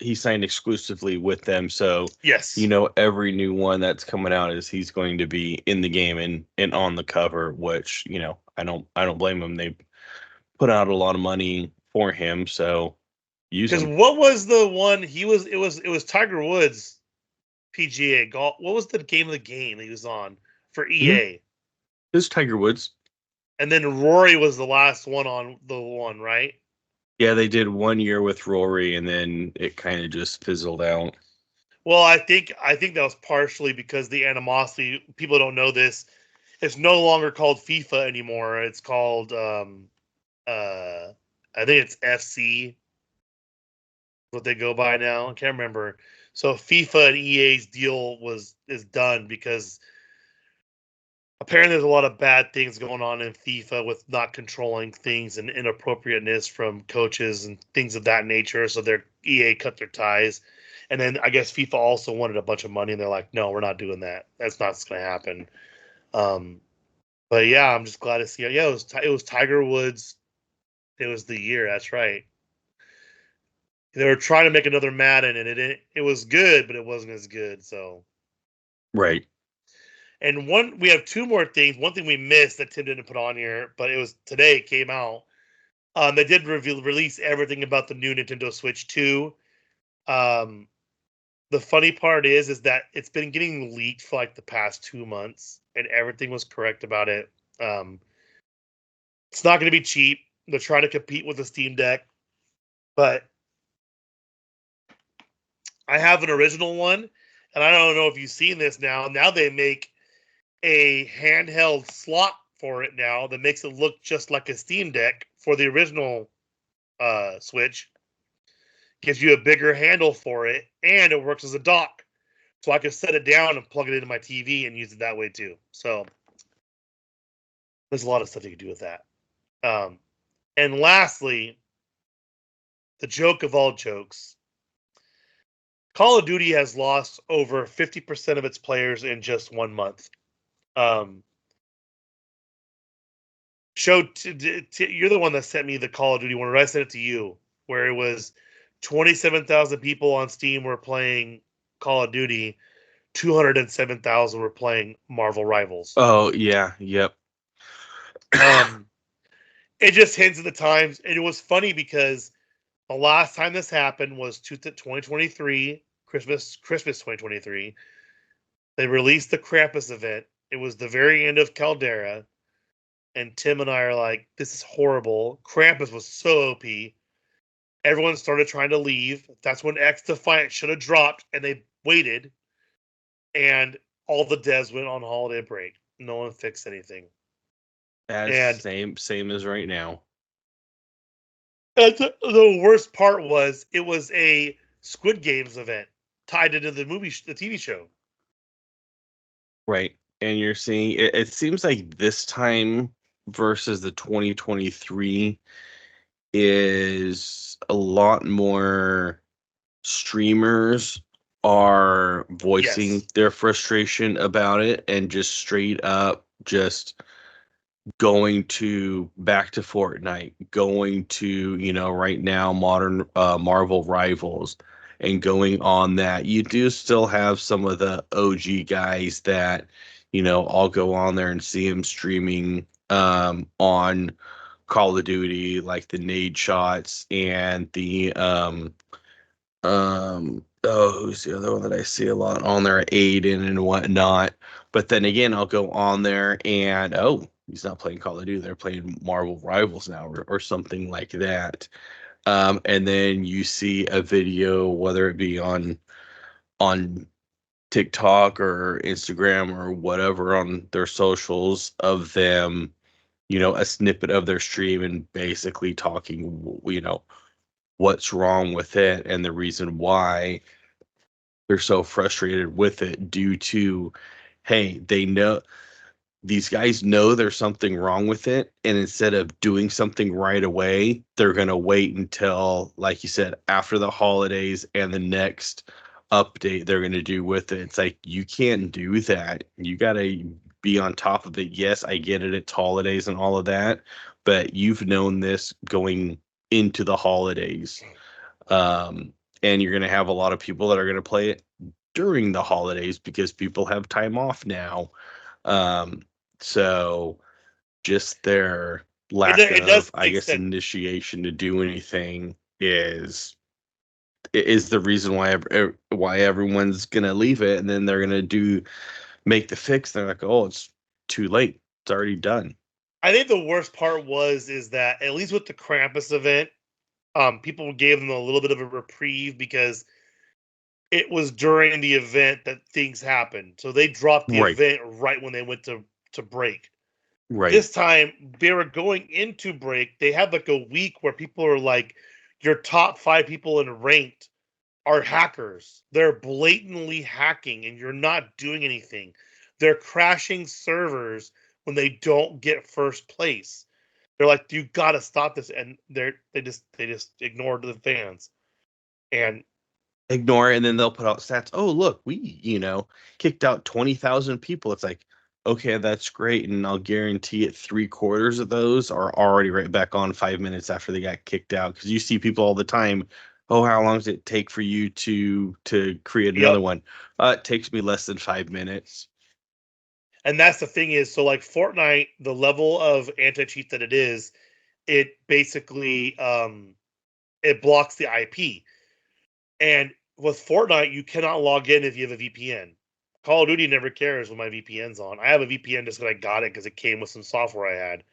he signed exclusively with them, so Yes, every new one that's coming out is he's going to be in the game and on the cover, which I don't blame him. They put out a lot of money for him, so use because him. what was the one he was? It was Tiger Woods PGA golf. What was the game of the game he was on for EA? It was Tiger Woods. And then Rory was the last one on the one, right? Yeah, they did 1 year with Rory, and then it kind of just fizzled out. Well, I think that was partially because the animosity. People don't know this. It's no longer called FIFA anymore. It's called I think it's FC. What they go by now. I can't remember. So FIFA and EA's deal is done because apparently there's a lot of bad things going on in FIFA with not controlling things and inappropriateness from coaches and things of that nature. So their EA cut their ties. And then I guess FIFA also wanted a bunch of money and they're like, no, we're not doing that. That's not going to happen. But yeah, I'm just glad to see it. Yeah, it was Tiger Woods. It was the year. That's right. They were trying to make another Madden and it was good, but it wasn't as good. So Right. And we have two more things. One thing we missed that Tim didn't put on here, but it was today it came out. They did release everything about the new Nintendo Switch 2. The funny part is that it's been getting leaked for like the past 2 months, and everything was correct about it. It's not going to be cheap. They're trying to compete with the Steam Deck, but I have an original one, and I don't know if you've seen this now. Now they make a handheld slot for it now that makes it look just like a Steam Deck for the original Switch. Gives you a bigger handle for it, and it works as a dock. So I can set it down and plug it into my TV and use it that way too. So there's a lot of stuff you can do with that. And lastly, the joke of all jokes. Call of Duty has lost over 50% of its players in just 1 month. You're the one that sent me the Call of Duty one, or I sent it to you, where it was 27,000 people on Steam were playing Call of Duty, 207,000 were playing Marvel Rivals. Oh yeah, yep. It just hints at the times, and it was funny because the last time this happened was 2023, Christmas 2023. They released the Krampus event. It was the very end of Caldera. And Tim and I are like, this is horrible. Krampus was so OP. Everyone started trying to leave. That's when X Defiant should have dropped, and they waited. And all the devs went on holiday break. No one fixed anything. Same as right now. The worst part was it was a Squid Games event tied into the TV show. Right. And you're seeing it seems like this time versus the 2023 is a lot more streamers are voicing their frustration about it and just straight up just going to back to Fortnite, going to, right now modern Marvel Rivals and going on that. You do still have some of the OG guys that, I'll go on there and see them streaming on Call of Duty, like the Nade Shots and the Oh, who's the other one that I see a lot on there? Aiden and whatnot. But then again, I'll go on there and he's not playing Call of Duty. They're playing Marvel Rivals now, or something like that. And then you see a video, whether it be on TikTok or Instagram or whatever on their socials, of them, a snippet of their stream and basically talking, what's wrong with it and the reason why they're so frustrated with it, due to, hey, they know, these guys know there's something wrong with it, and instead of doing something right away, they're going to wait until, like you said, after the holidays and the next update they're going to do with it. It's like, you can't do that. You got to be on top of it. Yes, I get it, it's holidays and all of that, but you've known this going into the holidays. um, and you're going to have a lot of people that are going to play it during the holidays because people have time off now. um, so just their lack It does of, I make guess, sense. initiation to do anything is the reason why everyone's gonna leave it, and then they're gonna make the fix. They're like, oh, it's too late. It's already done. I think the worst part is that at least with the Krampus event, people gave them a little bit of a reprieve because it was during the event that things happened. So they dropped the Right, event right when they went to break. right, This time they were going into break. They had like a week where people are like, your top 5 people in ranked are hackers. They're blatantly hacking and you're not doing anything. They're crashing servers when they don't get first place. They're like, you got to stop this, and they just ignored the fans. And ignore it, and then they'll put out stats. Oh, look, we, kicked out 20,000 people. It's like, okay, that's great, and I'll guarantee it, three-quarters of those are already right back on 5 minutes after they got kicked out. Because you see people all the time. Oh, how long does it take for you to create yep, another one? It takes me less than 5 minutes. and that's the thing is, so like Fortnite, the level of anti cheat that it is, it basically it blocks the IP. And with Fortnite, you cannot log in if you have a VPN. Call of Duty never cares when my VPN's on. I have a VPN just because I got it because it came with some software I had.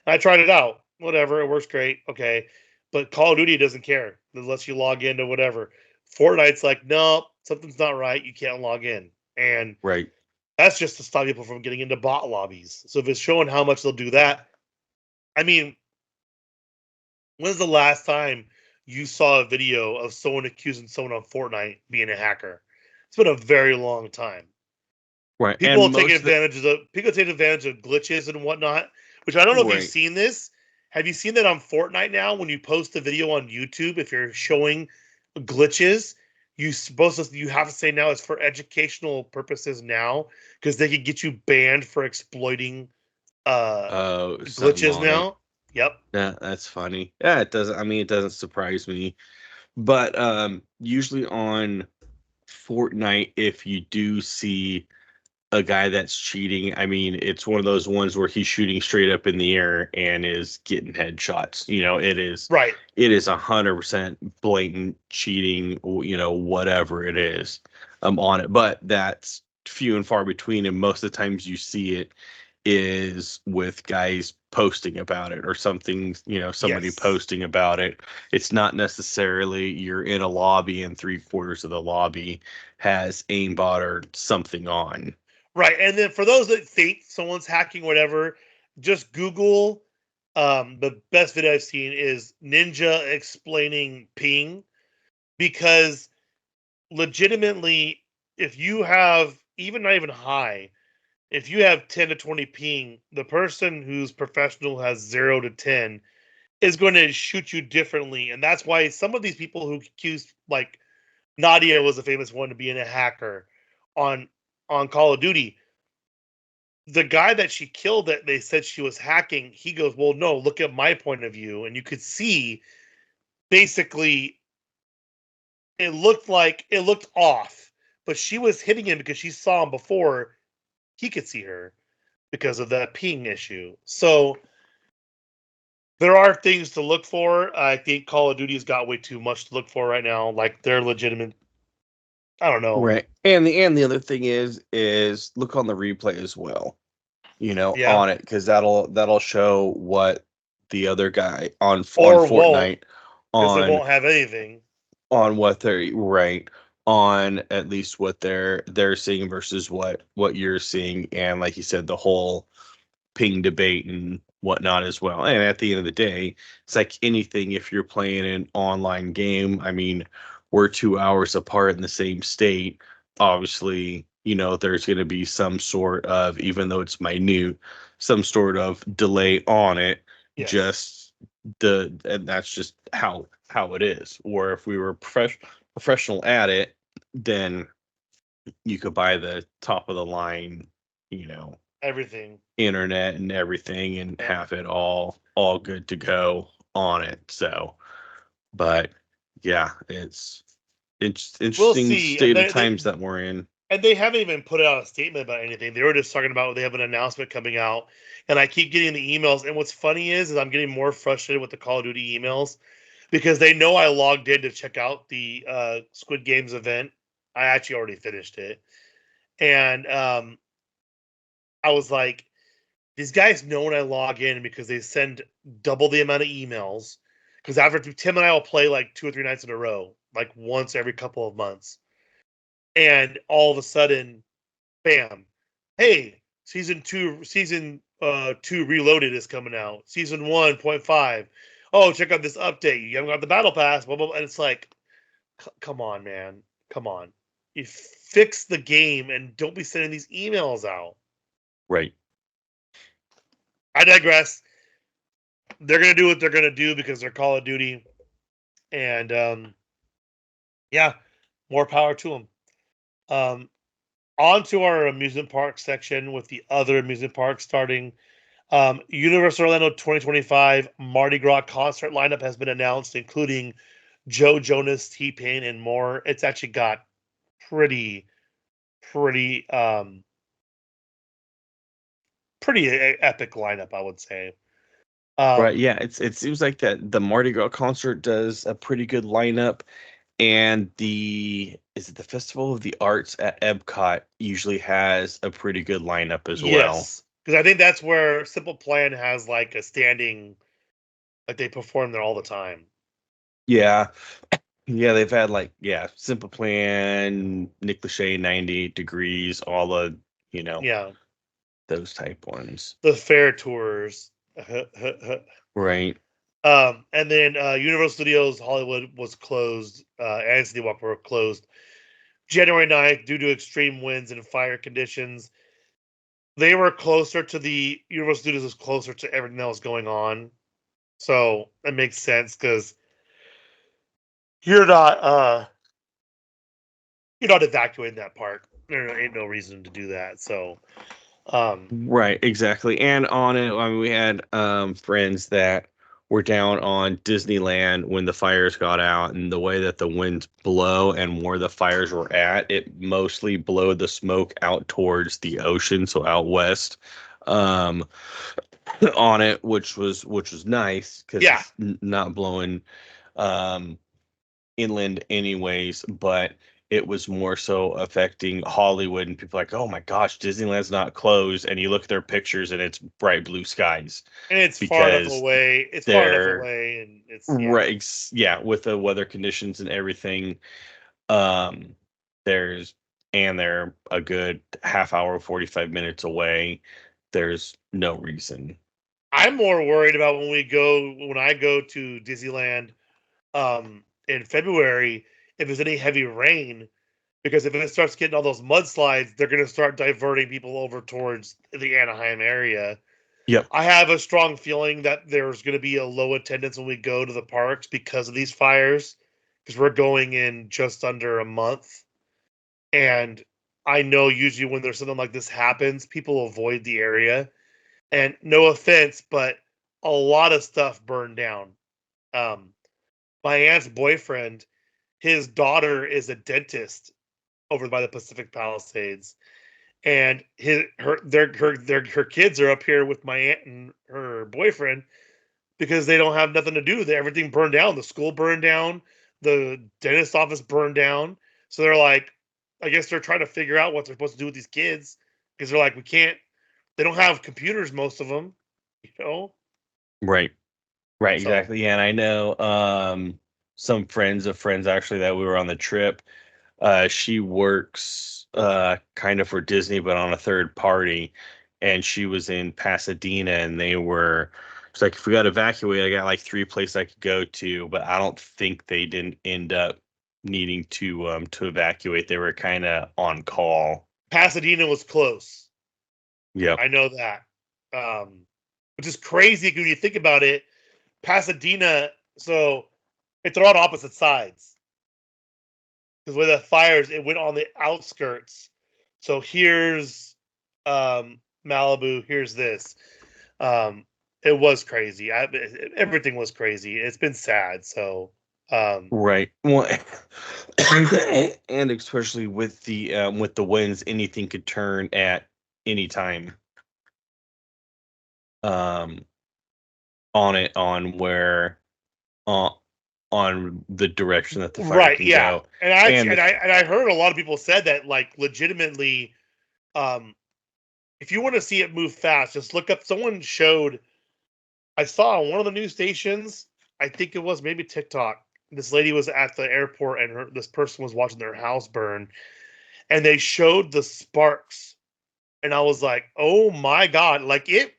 And I tried it out. Whatever, it works great. Okay. But Call of Duty doesn't care. It lets you log into whatever. Fortnite's like, no, something's not right. You can't log in. And Right. that's just to stop people from getting into bot lobbies. So if it's showing how much they'll do that, I mean, when's the last time you saw a video of someone accusing someone on Fortnite being a hacker? It's been a very long time. Right. People And take most of the advantage of glitches and whatnot, which I don't know if you've right. seen this. Have you seen that on Fortnite now? When you post a video on YouTube, if you're showing glitches, you have to say now it's for educational purposes now because they could get you banned for exploiting uh Something glitches on it. now. Yep. Yeah, that's funny. Yeah, it doesn't. I mean, it doesn't surprise me. But usually on Fortnite, if you do see a guy that's cheating, I mean, it's one of those ones where he's shooting straight up in the air and is getting headshots. Right. It is 100% blatant cheating. Whatever it is, on it. But that's few and far between, and most of the times you see it is with guys posting about it or something, somebody Yes. posting about it. It's not necessarily you're in a lobby and three-quarters of the lobby has aimbot or something on. Right, and then for those that think someone's hacking whatever, just Google. The best video I've seen is Ninja explaining ping because legitimately, if you have even not even high, if you have 10 to 20 ping, the person who's professional has 0 to 10 is going to shoot you differently, and that's why some of these people who accuse like Nadia was a famous one to being a hacker on Call of Duty, the guy that she killed that they said she was hacking, he goes, well, no, look at my point of view. And you could see basically it looked off, but she was hitting him because she saw him before he could see her because of that ping issue. So there are things to look for. I think Call of Duty's got way too much to look for right now. Like they're legitimate. I don't know. Right. And the other thing is look on the replay as well. Yeah, On it, because that'll show what the other guy on or won't, Fortnite because it on won't have anything. what they're right on, at least what they're seeing versus what you're seeing, and like you said, the whole ping debate and whatnot as well. And at the end of the day, it's like anything. If you're playing an online game, I mean, we're 2 hours apart in the same state. Obviously, there's going to be some sort of, even though it's minute, some sort of delay on it. Yes, Just and that's just how it is. Or if we were professional at it, then you could buy the top of the line, you know, everything. internet and everything, and Yeah. have it all good to go on it. So, but yeah, it's We'll interesting see. And state of they times that we're in. and they haven't even put out a statement about anything. They were just talking about they have an announcement coming out, and I keep getting the emails. And what's funny is I'm getting more frustrated with the Call of Duty emails because they know I logged in to check out the Squid Games event. I actually already finished it, and I was like, these guys know when I log in because they send double the amount of emails. Because after Tim and I will play like 2 or 3 nights in a row, like once every couple of months, and all of a sudden, bam, hey, season 2 Reloaded is coming out. Season 1.5. Oh, check out this update. You haven't got the battle pass, blah blah, blah. And it's like, come on, man, come on. You fix the game and don't be sending these emails out. Right. I digress. They're gonna do what they're gonna do because they're Call of Duty, and yeah, more power to them. Um, on to our amusement park section with the other amusement parks starting. Universal Orlando 2025 Mardi Gras concert lineup has been announced, including Joe Jonas, T Pain, and more. It's actually got pretty, pretty, pretty epic lineup, I would say. Right. Um, Yeah. It seems like that the Mardi Gras concert does a pretty good lineup, and the is it the Festival of the Arts at Epcot usually has a pretty good lineup as well. yes, because I think that's where Simple Plan has like a standing, like they perform there all the time. Yeah. Yeah, they've had like, yeah, Simple Plan, Nick Lachey, 98 Degrees, all the, you know, Yeah, those type ones. the fair tours. Right. And then Universal Studios Hollywood was closed, and City Walk were closed January 9th due to extreme winds and fire conditions. They were closer to the Universal Studios was closer to everything that was going on, so it makes sense because you're not uh you're not evacuating that park. There ain't no reason to do that. So Right, exactly. And on it, I mean, we had friends that were down on Disneyland when the fires got out, and the way that the winds blow and where the fires were at, it mostly blowed the smoke out towards the ocean, so out west. Um, on it, which was nice because yeah, it's not blowing um inland anyways, but it was more so affecting Hollywood, and people like, oh my gosh, Disneyland's not closed, and you look at their pictures and it's bright blue skies and it's far enough because away. It's far enough they're away, and it's yeah. right, yeah, with the weather conditions and everything. um there's and they're a good half hour, 45 minutes away. There's no reason. I'm more worried about when I go to Disneyland in February if there's any heavy rain because if it starts getting all those mudslides, they're going to start diverting people over towards the Anaheim area. Yep. I have a strong feeling that there's going to be a low attendance when we go to the parks because of these fires because we're going in just under a month, and I know usually when there's something like this happens, people avoid the area. And no offense, but a lot of stuff burned down. Um, my aunt's boyfriend, his daughter is a dentist over by the Pacific Palisades, and her kids are up here with my aunt and her boyfriend because they don't have nothing to do. Everything burned down. The school burned down. The dentist office burned down. So they're like, I guess they're trying to figure out what they're supposed to do with these kids because they're like, we can't. They don't have computers, most of them, you know. Right. Right, So exactly. Yeah, and I know some friends of friends actually that we were on the trip. She works kind of for Disney, but on a third party, and she was in Pasadena, and they were. It's like if we got evacuated, I got like 3 places I could go to, but I don't think they didn't end up needing to evacuate. They were kind of on call. Pasadena was close. Yep. I know that, which is crazy when you think about it. Pasadena, so they're on opposite sides because where the fires, it went on the outskirts. So here's Malibu. Here's this. Um, it was crazy. Everything was crazy. It's been sad. So Right. Well, and especially with the winds, anything could turn at any time. Um, on where on on the direction that the fire right, can yeah. go, And I and actually, the, and I heard a lot of people said that like legitimately, um, if you want to see it move fast, just look up. Someone showed. I saw on one of the news stations. I think it was maybe TikTok. This lady was at the airport, and this person was watching their house burn, and they showed the sparks, and I was like, "Oh my god!" Like it,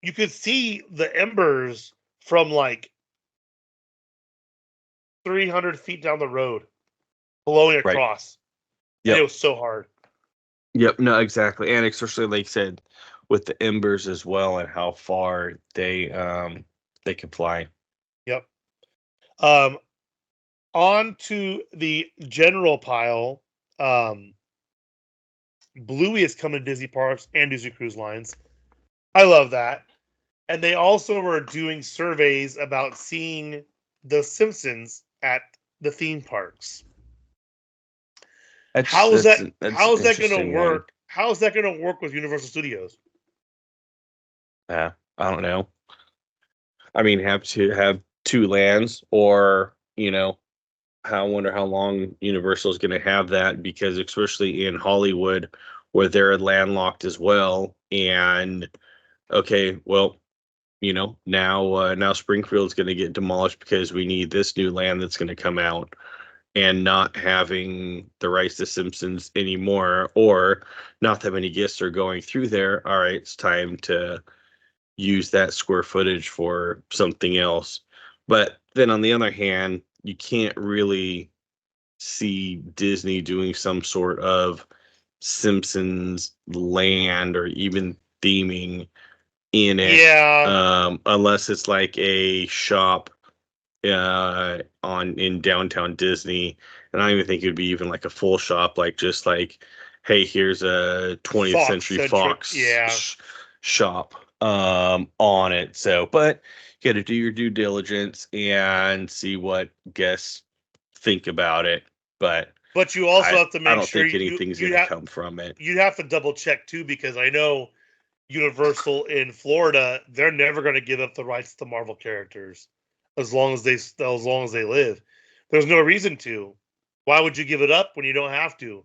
you could see the embers from like 300 feet down the road, blowing right. across, and it Yep. was so hard. Yep. No, exactly, and especially like I said with the embers as well, and how far they can fly. Yep. Um, on to the general pile. Um, Bluey is coming to Disney parks and Disney Cruise Lines. I love that. And they also were doing surveys about seeing The Simpsons at the theme parks. That's How is that's that? that's How an is that going to interesting one. work? How is that going to work with Universal Studios? Yeah, I don't know. I mean, have two lands, or I wonder how long Universal is going to have that, because especially in Hollywood, where they're landlocked as well. And okay, well, now Springfield's going to get demolished because we need this new land that's going to come out, and not having the rights to Simpsons anymore, or not that many guests are going through there. All right, it's time to use that square footage for something else. But then on the other hand, you can't really see Disney doing some sort of Simpsons land or even theming in it, Yeah, unless it's like a shop on in downtown Disney. And I don't even think it would be even like a full shop, like just like, hey, here's a 20th Fox Century centric. Fox Yeah, shop on it. So, but you got to do your due diligence and see what guests think about it. But but you also I have to I make don't sure think anything's you going to have come from it. you'd have to double check too because I know Universal in Florida, they're never going to give up the rights to Marvel characters as long as they live. There's no reason to. Why would you give it up when you don't have to?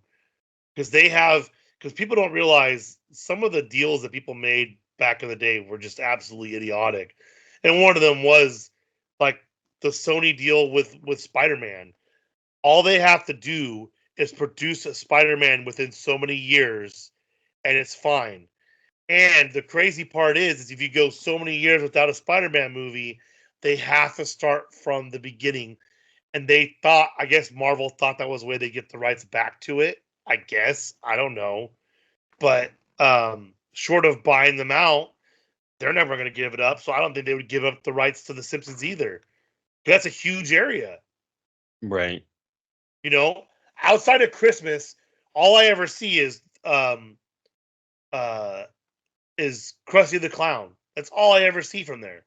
Because because people don't realize some of the deals that people made back in the day were just absolutely idiotic. And one of them was like the Sony deal with Spider-Man. All they have to do is produce a Spider-Man within so many years and it's fine. And the crazy part is if you go so many years without a Spider-Man movie, they have to start from the beginning. And they thought, I guess Marvel thought that was the way they get the rights back to it. I guess I don't know, but short of buying them out, they're never going to give it up. So I don't think they would give up the rights to the Simpsons either. That's a huge area, Right. you know. Outside of Christmas, all I ever see uh is Krusty the Clown. That's all I ever see from there.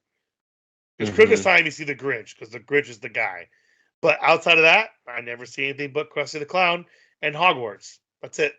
Because Christmas Hmm. time, you see the Grinch, because the Grinch is the guy. But outside of that, I never see anything but Krusty the Clown and Hogwarts. That's it.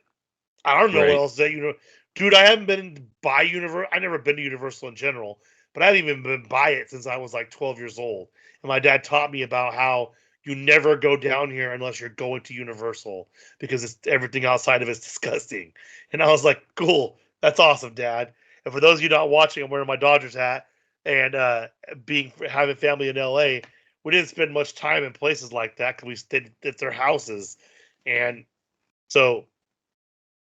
I don't know what Right. else that dude. I haven't been by Universal. I never been to Universal in general, but I haven't even been by it since I was like 12 years old. And my dad taught me about how you never go down here unless you're going to Universal because everything outside of it's disgusting. And I was like, cool, that's awesome, Dad. And for those of you not watching, I'm wearing my Dodgers hat and having family in LA. We didn't spend much time in places like that because we stayed at their houses, and so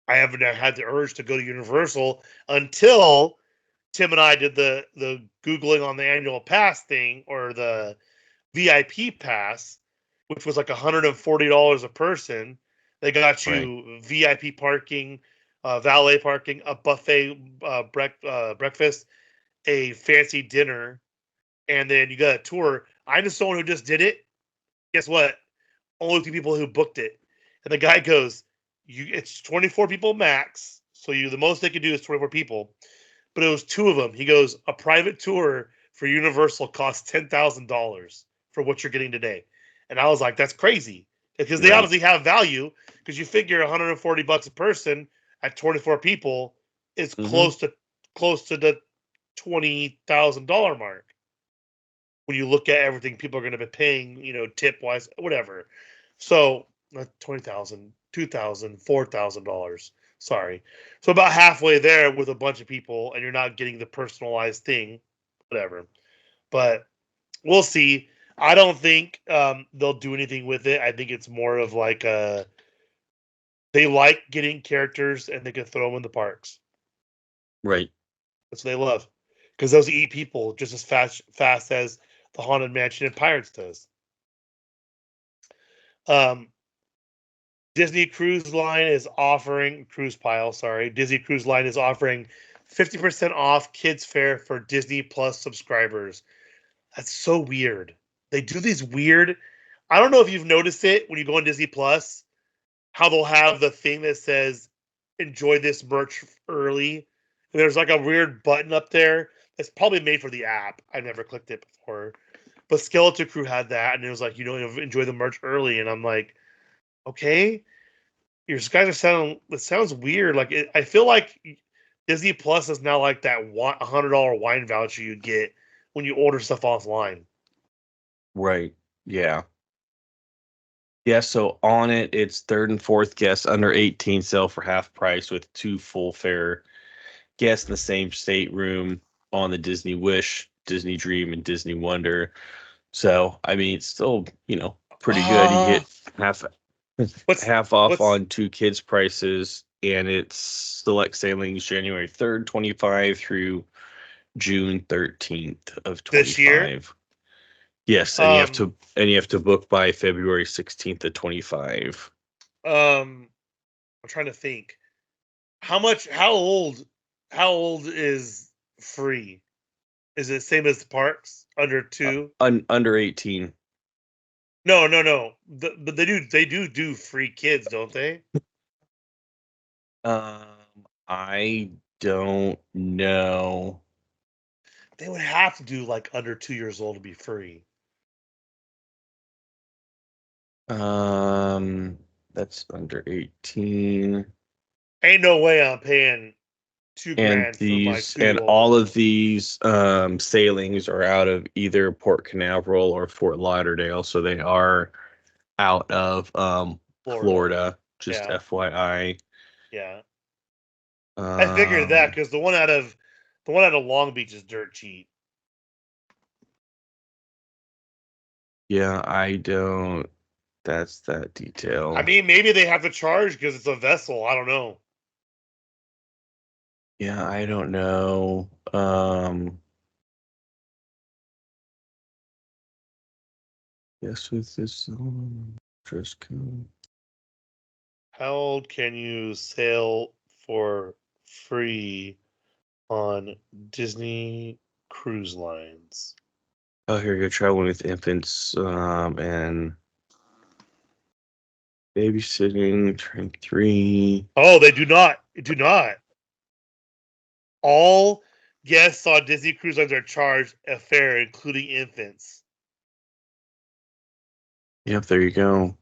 I haven't had the urge to go to Universal until Tim and I did the Googling on the annual pass thing or the VIP pass, which was like $140 a person. They got Right. you VIP parking, valet parking, a buffet breakfast, a fancy dinner, and then you got a tour. I'm just someone who just did it. Guess what? Only 2 people who booked it, and the guy goes, it's 24 people max. So the most they could do is 24 people, but it was 2 of them. He goes, a private tour for Universal costs $10,000 for what you're getting today, and I was like, that's crazy because they Right. obviously have value because you figure $140 a person at 24 people is Mm-hmm. close to the $20,000 mark when you look at everything people are going to be paying, tip wise, whatever. So not 20,000, 2,000, $4,000. Sorry. So about halfway there with a bunch of people, and you're not getting the personalized thing, whatever. But we'll see. I don't think they'll do anything with it. I think it's more of like they like getting characters and they can throw them in the parks. Right. That's what they love because those eat people just as fast as the Haunted Mansion and Pirates does. Um, Disney Cruise Line is offering Cruise Pile, sorry. Disney Cruise Line is offering 50% off kids fare for Disney Plus subscribers. That's so weird. They do these weird. I don't know if you've noticed it when you go on Disney Plus, how they'll have the thing that says enjoy this merch early. And there's like a weird button up there that's probably made for the app. I've never clicked it before. But Skeleton Crew had that and it was like, enjoy the merch early. And I'm like, okay, your guys are sounding. It sounds weird. Like I feel like Disney Plus is now like that $100 wine voucher you get when you order stuff offline. Right. Yeah. Yeah. So on it, it's third and fourth guests under 18 sell for half price with 2 full fare guests in the same stateroom on the Disney Wish, Disney Dream, and Disney Wonder. So I mean, it's still pretty good. You Uh get half what's half off what's on 2 kids prices, and it's select sailings January 3rd, 25 through June 13th of this year? 25. Yes, and Um you have to book by February 16th of 25. I'm trying to think. How much? How old? How old is free? Is it same as the parks? Under 2? Under 18. No, no, no. But they do free kids, don't they? I don't know. They would have to do like under 2 years old to be free. Um, that's under 18. Ain't no way I'm paying two And grand for my all 2-year-old. of these sailings are out of either Port Canaveral or Fort Lauderdale, so they are out of Florida. Florida, just Yeah, FYI. yeah. I figured that Um, because the one out of Long Beach is dirt cheap. yeah, I don't. That's that I detail. mean, maybe they have to charge because it's a vessel. I don't know. Yeah, I don't know. Yes, with this dress code. How old can you sail for free on Disney cruise lines? Oh, here you go. Traveling with infants and babysitting, train 3. Oh, they do not. Do not. All guests on Disney cruise lines are charged a fare, including infants. Yep, there you go.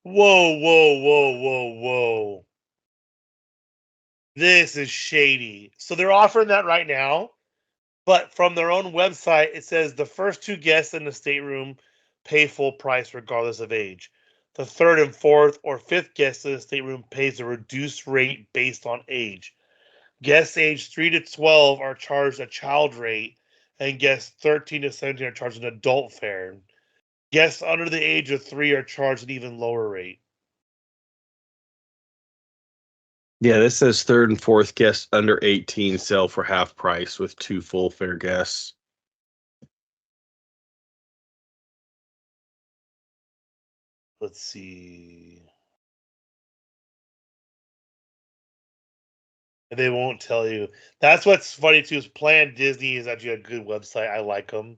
Whoa, whoa, whoa, whoa, whoa. This is shady. So they're offering that right now, But from their own website, it says the first 2 guests in the stateroom pay full price regardless of age. The third and fourth or fifth guest in the stateroom pays a reduced rate based on age. Guests aged 3 to 12 are charged a child rate, and guests 13 to 17 are charged an adult fare. Guests under the age of 3 are charged an even lower rate. Yeah, this says third and fourth guests under 18 sell for half price with 2 full fare guests. Let's see. They won't tell you. That's what's funny too. Is Plan Disney is actually a good website. I like them,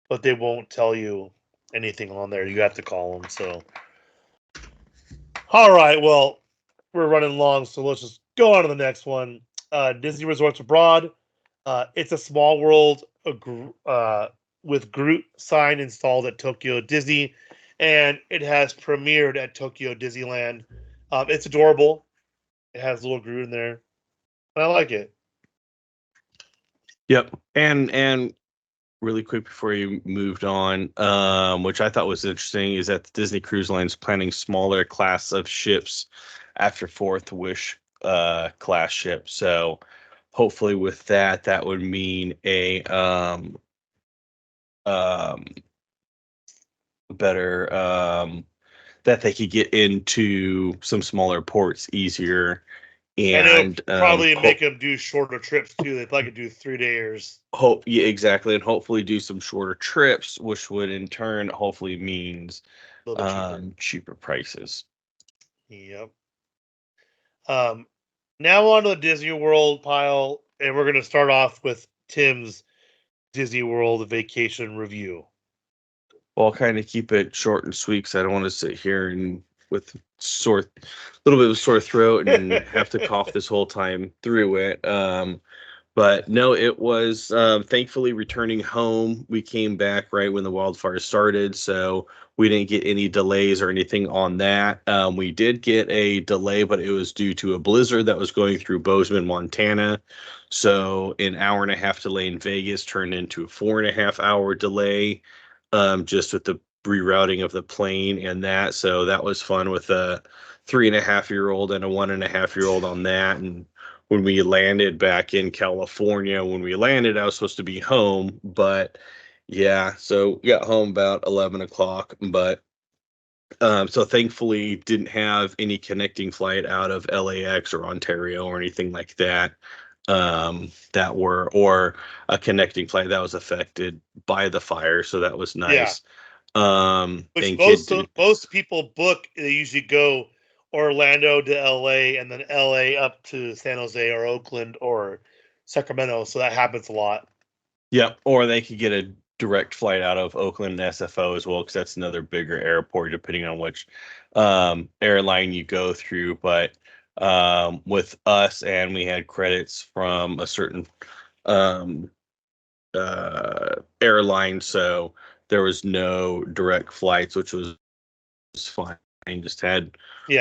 but they won't tell you anything on there. You have to call them. So, all right. Well, we're running long, so let's just go on to the next one. Disney Resorts Abroad. It's a Small World with Groot sign installed at Tokyo Disney, and it has premiered at Tokyo Disneyland. It's adorable. It has little Groot in there. I like it. Yep. And really quick before you moved on, which I thought was interesting, is that the Disney Cruise Line is planning smaller class of ships after Fourth Wish class ship. So hopefully with that, that would mean a better that they could get into some smaller ports easier. And it'll probably make them do shorter trips too. They probably could do 3-dayers. Yeah, exactly, and hopefully do some shorter trips, which would in turn hopefully means cheaper prices. Yep. Now on to the Disney World pile, and we're going to start off with Tim's Disney World vacation review. Well, I'll kind of keep it short and sweet because I don't want to sit here and with little bit of sore throat and have to cough this whole time through it. But no, it was thankfully returning home. We came back right when the wildfire started, so we didn't get any delays or anything on that. We did get a delay, but it was due to a blizzard that was going through Bozeman, Montana. So an hour and a half delay in Vegas turned into a 4.5 hour delay, just with the rerouting of the plane and that. So that was fun with a 3.5-year-old and a 1.5-year-old on that. And when we landed back in California, I was supposed to be home, but yeah, so we got home about 11 o'clock, but so thankfully didn't have any connecting flight out of LAX or Ontario or anything like that, or a connecting flight that was affected by the fire. So that was nice. Yeah. Which most people book, they usually go Orlando to LA and then LA up to San Jose or Oakland or Sacramento. So that happens a lot. Yeah, or they could get a direct flight out of Oakland and SFO as well, because that's another bigger airport, depending on which airline you go through. But with us, and we had credits from a certain airline, so there was no direct flights, which was fine. Just had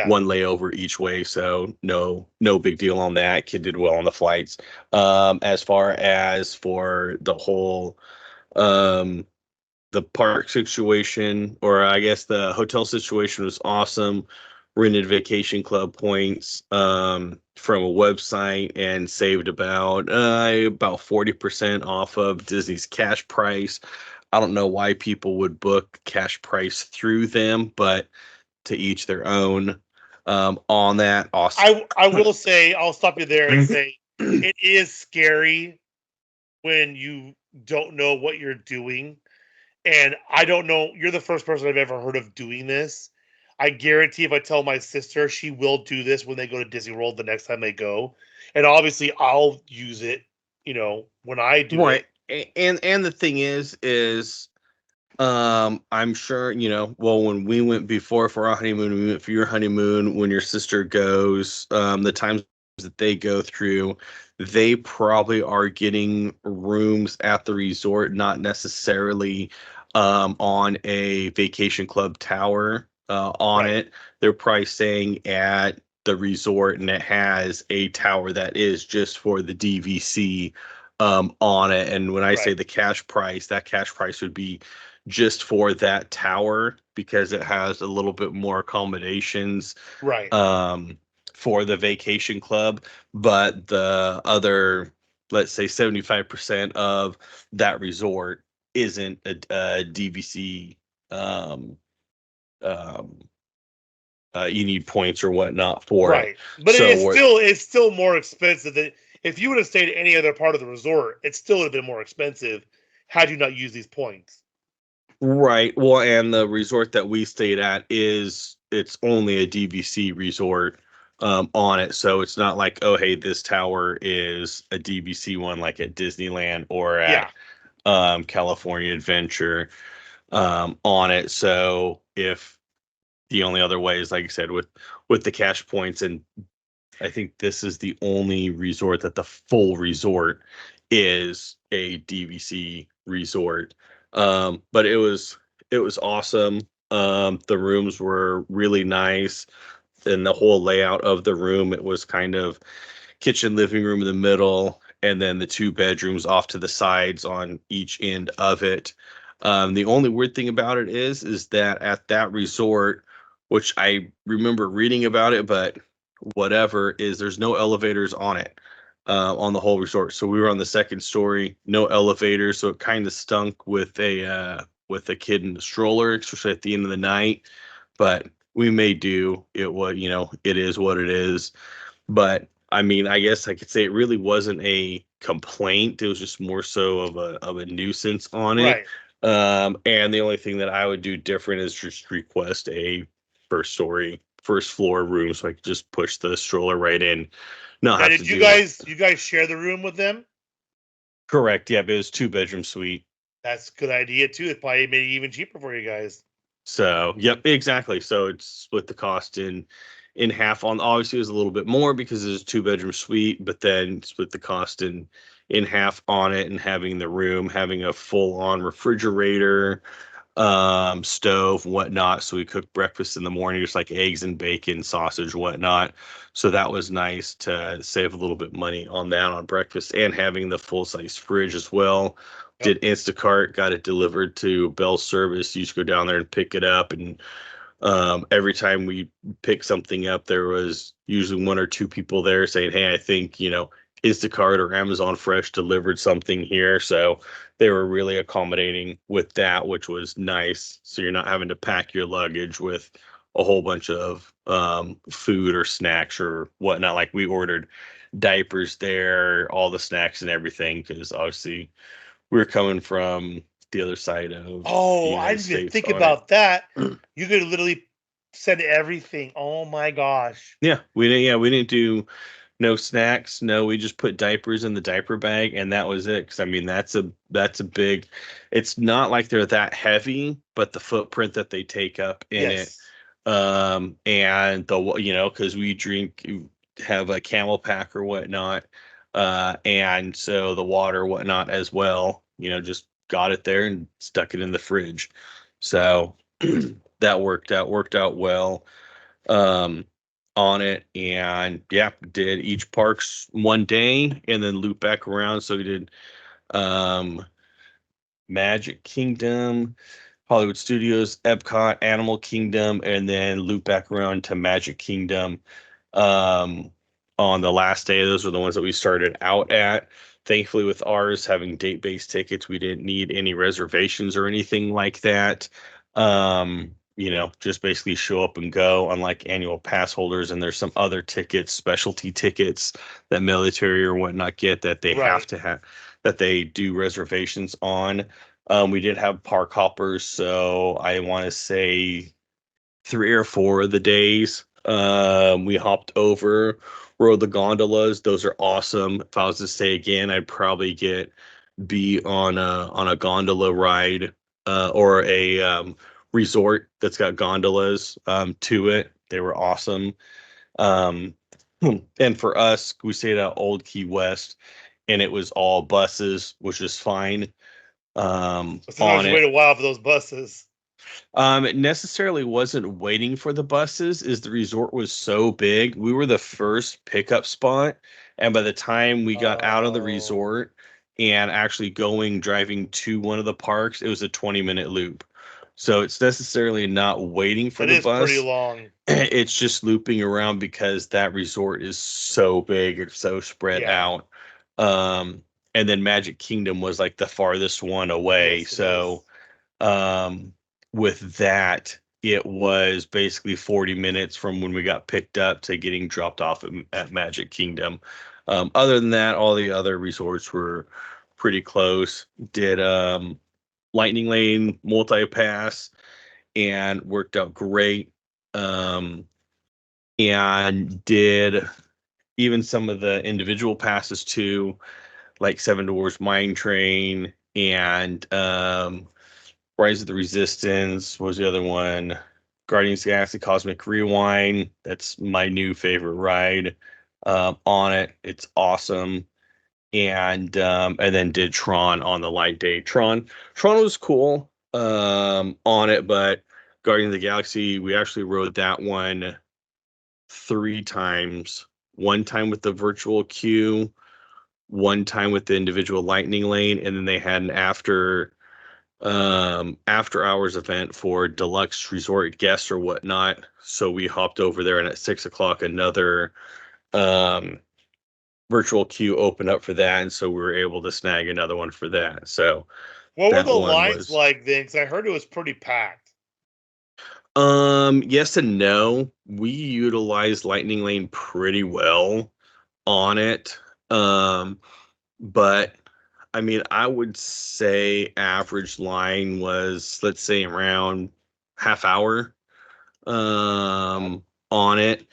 one layover each way, so no big deal on that. Kid did well on the flights. As far as for the whole the park situation, or I guess the hotel situation, was awesome. Rented Vacation Club points from a website and saved about 40% off of Disney's cash price. I don't know why people would book cash price through them, but to each their own. On that, awesome. I will say, I'll stop you there and say it is scary when you don't know what you're doing. And I don't know, you're the first person I've ever heard of doing this. I guarantee if I tell my sister, she will do this when they go to Disney World the next time they go. And obviously I'll use it, when I do it. And the thing is I'm sure, well, when we went before for our honeymoon, we went for your honeymoon, when your sister goes, the times that they go through, they probably are getting rooms at the resort, not necessarily on a vacation club tower on it. They're probably staying at the resort, and it has a tower that is just for the DVC on it. And when I say Right. the cash price, that cash price would be just for that tower because it has a little bit more accommodations Right. um, for the vacation club, but the other, let's say 75% of that resort isn't a DVC. Um, um, you need points or whatnot for it. Right. But So it's still more expensive than if you would have stayed at any other part of the resort, it still would have been more expensive had you not used these points. right. Well, and the resort that we stayed at it's only a DVC resort on it. So it's not like, oh, hey, this tower is a DVC one like at Disneyland or Yeah. at California Adventure on it. So if the only other way is, like I said, with the cash points, and I think this is the only resort that the full resort is a DVC resort. But it was awesome. The rooms were really nice, and the whole layout of the room, it was kind of kitchen, living room in the middle, and then the two bedrooms off to the sides on each end of it. The only weird thing about it is that at that resort, which I remember reading about it, but whatever, is there's no elevators on it, on the whole resort. So we were on the second story, no elevators, so it kind of stunk with a kid in the stroller, especially at the end of the night. But we may do. It was, it is what it is. But I mean, I guess I could say it really wasn't a complaint. It was just more so of a nuisance on it. Right. And the only thing that I would do different is just request a first floor room so I could just push the stroller right in, not Now, have to did you do. guys share the room with them? Correct. Yeah, but it was 2 bedroom suite. That's a good idea too. It probably made it even cheaper for you guys. So, yep, exactly. So it's split the cost in half. On obviously it was a little bit more because it's a 2 bedroom suite, but then split the cost in half on it, and having the room having a full on refrigerator, stove, whatnot. So we cooked breakfast in the morning, just like eggs and bacon, sausage, whatnot. So that was nice to save a little bit money on that on breakfast, and having the full size fridge as well. Yep. Did Instacart, got it delivered to Bell Service. You just go down there and pick it up, and every time we picked something up, there was usually one or two people there saying, "Hey, I think Instacart or Amazon Fresh delivered something here." So they were really accommodating with that, which was nice. So you're not having to pack your luggage with a whole bunch of food or snacks or whatnot. Like we ordered diapers there, all the snacks and everything, because obviously we were coming from the other side of the Oh, I United didn't even States think on it. about that. You could literally send everything. Oh my gosh. Yeah, we didn't do no snacks. No, we just put diapers in the diaper bag, and that was it. Because I mean, that's a big. It's not like they're that heavy, but the footprint that they take up in it, Yes. and because we have a camel pack or whatnot, and so the water whatnot as well. Just got it there and stuck it in the fridge. So that worked out well um, on it. And yeah, did each parks one day and then loop back around. So we did um, Magic Kingdom, Hollywood Studios, Epcot, Animal Kingdom, and then loop back around to Magic Kingdom um, on the last day. Those were the ones that we started out at. Thankfully, with ours having date-based tickets, we didn't need any reservations or anything like that. Just basically show up and go, unlike annual pass holders. And there's some other tickets, specialty tickets that military or whatnot get that they have Right. to have, that they do reservations on. We did have park hoppers, so I want to say 3 or 4 of the days we hopped over, rode the gondolas. Those are awesome. If I was to say again, I'd probably be on a gondola ride or a resort that's got gondolas to it. They were awesome. Um, and for us, we stayed at Old Key West, and it was all buses, which is fine But sometimes on you wait it. a while for those buses. It necessarily wasn't waiting for the buses, is the resort was so big. We were the first pickup spot, and by the time we got out of the Oh. resort and actually driving to one of the parks, it was a 20-minute loop. So it's necessarily not waiting for That the is pretty bus. long. It's just looping around because that resort is so big, it's so spread Yeah. out. Um, and then Magic Kingdom was like the farthest one away. Yes, it is. So um, with that, it was basically 40 minutes from when we got picked up to getting dropped off at Magic Kingdom. Other than that, all the other resorts were pretty close. Did Lightning Lane multi-pass and worked out great. Um, and did even some of the individual passes too, like Seven Dwarfs Mine Train and Rise of the Resistance. What was the other one? Guardians of the Galaxy Cosmic Rewind. That's my new favorite ride on it. It's awesome. And then did Tron on the light day. Tron was cool on it, but Guardians of the Galaxy, we actually rode that one 3 times. One time with the virtual queue, one time with the individual lightning lane, and then they had an after hours event for deluxe resort guests or whatnot. So we hopped over there, and at 6 o'clock another um virtual queue opened up for that, and so we were able to snag another one for that. So What were that the one lines was like then? Because I heard it was pretty packed. yes and no. We utilized Lightning Lane pretty well on it. But I mean, I would say average line was, let's say, around half hour on it.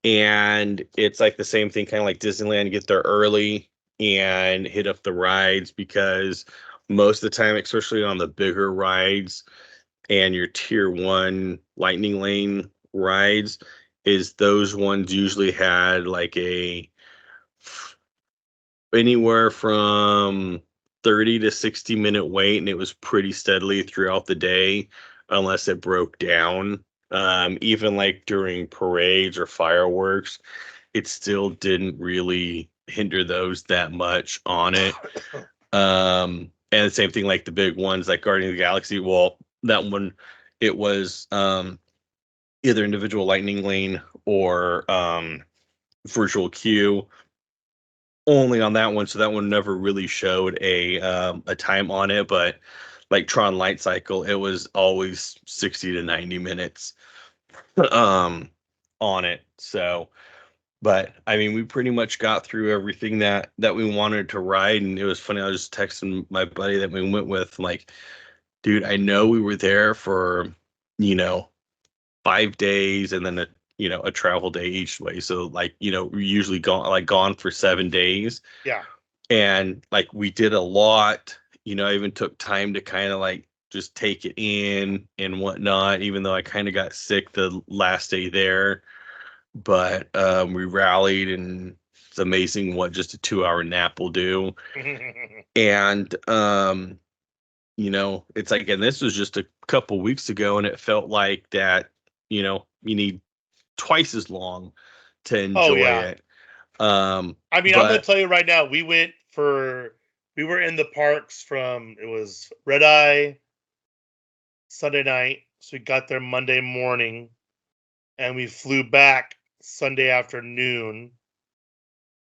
And it's like the same thing, kind of like Disneyland, get there early and hit up the rides, because most of the time, especially on the bigger rides and your tier one lightning lane rides, is those ones usually had like a anywhere from 30 to 60-minute wait, and it was pretty steadily throughout the day unless it broke down. Even like during parades or fireworks, it still didn't really hinder those that much on it. And the same thing, like the big ones like Guardian of the Galaxy. Well, that one, it was either individual lightning lane or virtual queue only on that one, so that one never really showed a time on it. But like Tron Light Cycle, it was always 60 to 90 minutes um on it. So, but I mean, we pretty much got through everything that we wanted to ride. And it was funny, I was just texting my buddy that we went with, like, dude, I know we were there for, you know, 5 days and then a travel day each way. So like, we usually gone for 7 days. Yeah. And like we did a lot. I even took time to kind of like just take it in and whatnot, even though I kind of got sick the last day there. But we rallied, and it's amazing what just a 2-hour nap will do. And it's like, and this was just a couple weeks ago, and it felt like that, you need twice as long to Oh enjoy yeah. it. I mean, I'm gonna But tell you right now, we were in the parks from, it was Red Eye Sunday night, so we got there Monday morning, and we flew back Sunday afternoon.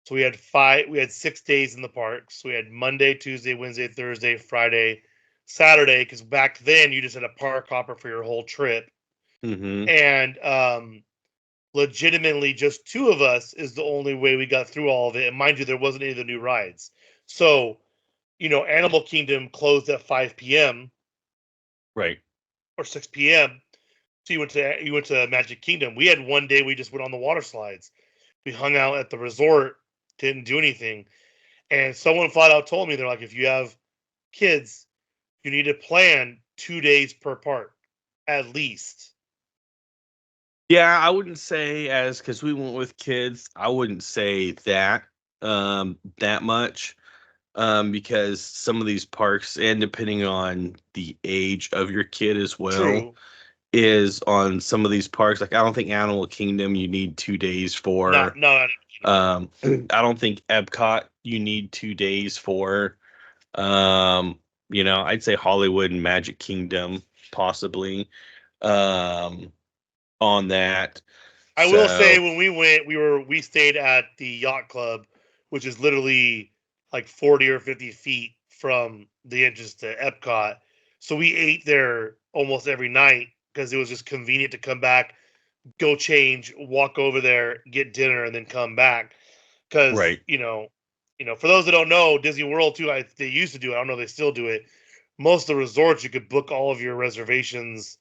So we had 6 days in the parks. So we had Monday, Tuesday, Wednesday, Thursday, Friday, Saturday, because back then you just had a park hopper for your whole trip. mhm. And legitimately just two of us is the only way we got through all of it. And mind you, there wasn't any of the new rides. So, Animal Kingdom closed at 5 p.m. Right. or 6 p.m. So you went to Magic Kingdom. We had one day we just went on the water slides. We hung out at the resort, didn't do anything. And someone flat out told me, they're like, if you have kids, you need to plan 2 days per park at least. Yeah, I wouldn't say, as because we went with kids, I wouldn't say that much. Because some of these parks, and depending on the age of your kid as well, True. is on some of these parks. Like, I don't think Animal Kingdom you need 2 days Not for. no. I don't think Epcot you need 2 days for. I'd say Hollywood and Magic Kingdom possibly um, on that. I will say So when we went, we stayed at the yacht club, which is literally like 40 or 50 feet from the entrance to Epcot. So we ate there almost every night because it was just convenient to come back, go change, walk over there, get dinner, and then come back. Because right. for those that don't know, Disney World too, they used to do it. I don't know if they still do it. Most of the resorts you could book all of your reservations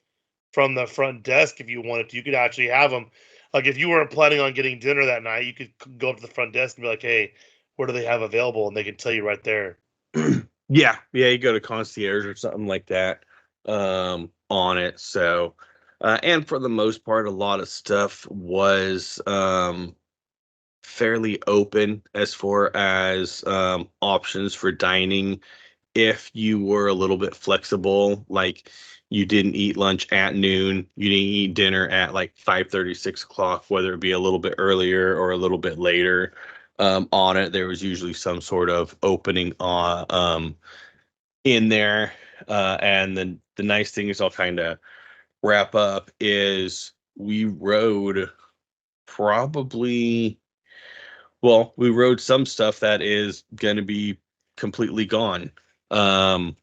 from the front desk if you wanted to. You could actually have them. Like if you weren't planning on getting dinner that night, you could go up to the front desk and be like, "Hey, what do they have available?" And they can tell you right there. Yeah, you go to concierge or something like that on it. So and for the most part, a lot of stuff was fairly open as far as options for dining. If you were a little bit flexible, like you didn't eat lunch at noon, you didn't eat dinner at like 5:30, 6 o'clock, whether it be a little bit earlier or a little bit later. On it, there was usually some sort of opening on in there. And then the nice thing is I'll kind of wrap up is we rode probably we rode some stuff that is going to be completely gone. Um,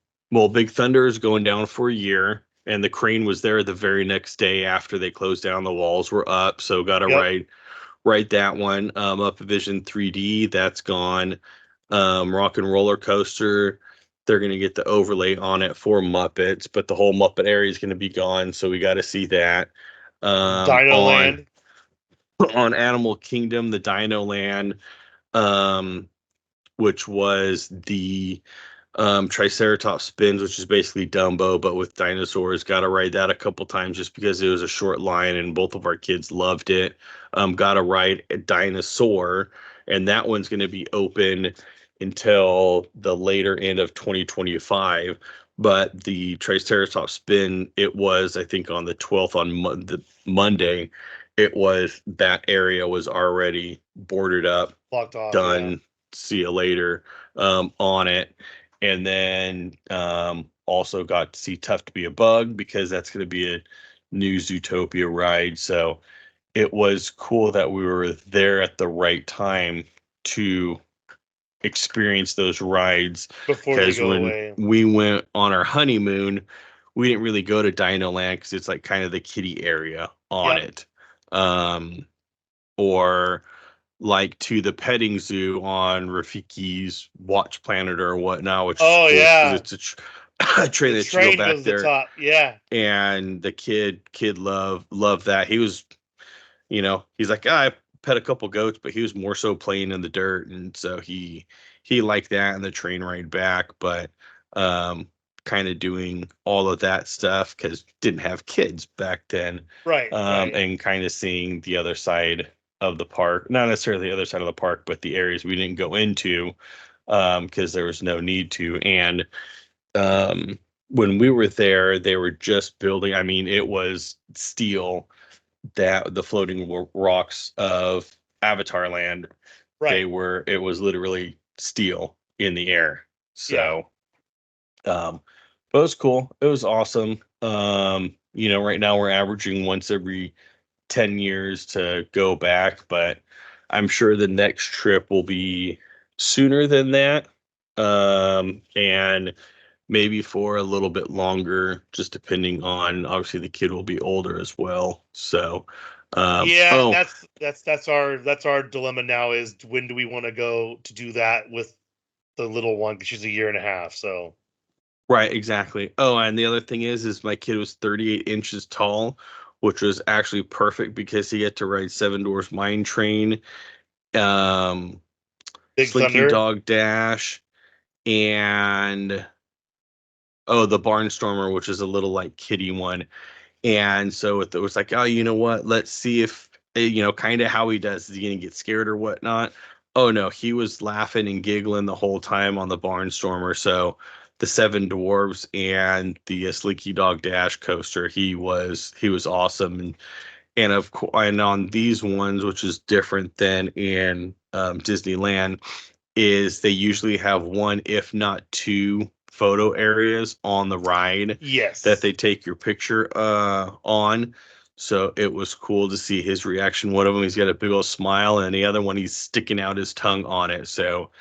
Big Thunder is going down for a year, and the crane was there the very next day after they closed down. The walls were up, so got to Yep. ride that one. Up Vision 3D, that's gone. Rock and Roller Coaster, they're going to get the overlay on it for Muppets, but the whole Muppet area is going to be gone, so we got to see that. Dino On Land. on Animal Kingdom, the Dino Land, um, which was the Triceratops spins, which is basically Dumbo, but with dinosaurs. Got to ride that a couple times just because it was a short line and both of our kids loved it. Got to ride a dinosaur, and that one's going to be open until the later end of 2025. But the Triceratops spin, it was, I think, on the 12th on the Monday. It was that area was already boarded up, Blocked off. Yeah. done, see you later on it. And then also got to see Tough to Be a Bug because that's going to be a new Zootopia ride. So it was cool that we were there at the right time to experience those rides Before they because go when away. we went on our honeymoon, we didn't really go to Dino Land because it's like kind of the kiddie area on Yep. it. Um, or like to the petting zoo on Rafiki's Watch Planet or whatnot, which is Oh cool because yeah. it's a train The that you go train back goes to the there, top. Yeah. and the kid love that. He was, he's like, I pet a couple goats, but he was more so playing in the dirt, and so he liked that and the train ride back, but um kind of doing all of that stuff because didn't have kids back then, Right. Right. and kind of seeing the other side of the park, not necessarily the other side of the park, but the areas we didn't go into because there was no need to. And when we were there, they were just building. I mean, it was steel that the floating rocks of Avatar Land. Right. It was literally steel in the air. Yeah. So, but it was cool. It was awesome. Right now we're averaging once every 10 years to go back, but I'm sure the next trip will be sooner than that. And maybe for a little bit longer, just depending on obviously the kid will be older as well. So, Yeah, oh, that's our dilemma now is when do we want to go to do that with the little one because she's a year and a half. So right, exactly. Oh, and the other thing is my kid was 38 inches tall, which was actually perfect because he had to ride Seven Dwarfs Mine Train, um, Big Slinky Thunder. Dog Dash, and the Barnstormer, which is a little like kiddie one. And so it was like, oh, you know what? Let's see if kind of how he does. Is he gonna get scared or whatnot? Oh no, he was laughing and giggling the whole time on the Barnstormer. So the Seven Dwarves and the Slinky Dog Dash coaster, he was awesome. And of course, and on these ones, which is different than in Disneyland, is they usually have one, if not two, photo areas on the ride Yes. that they take your picture on. So it was cool to see his reaction. One of them, he's got a big old smile, and the other one, he's sticking out his tongue on it. So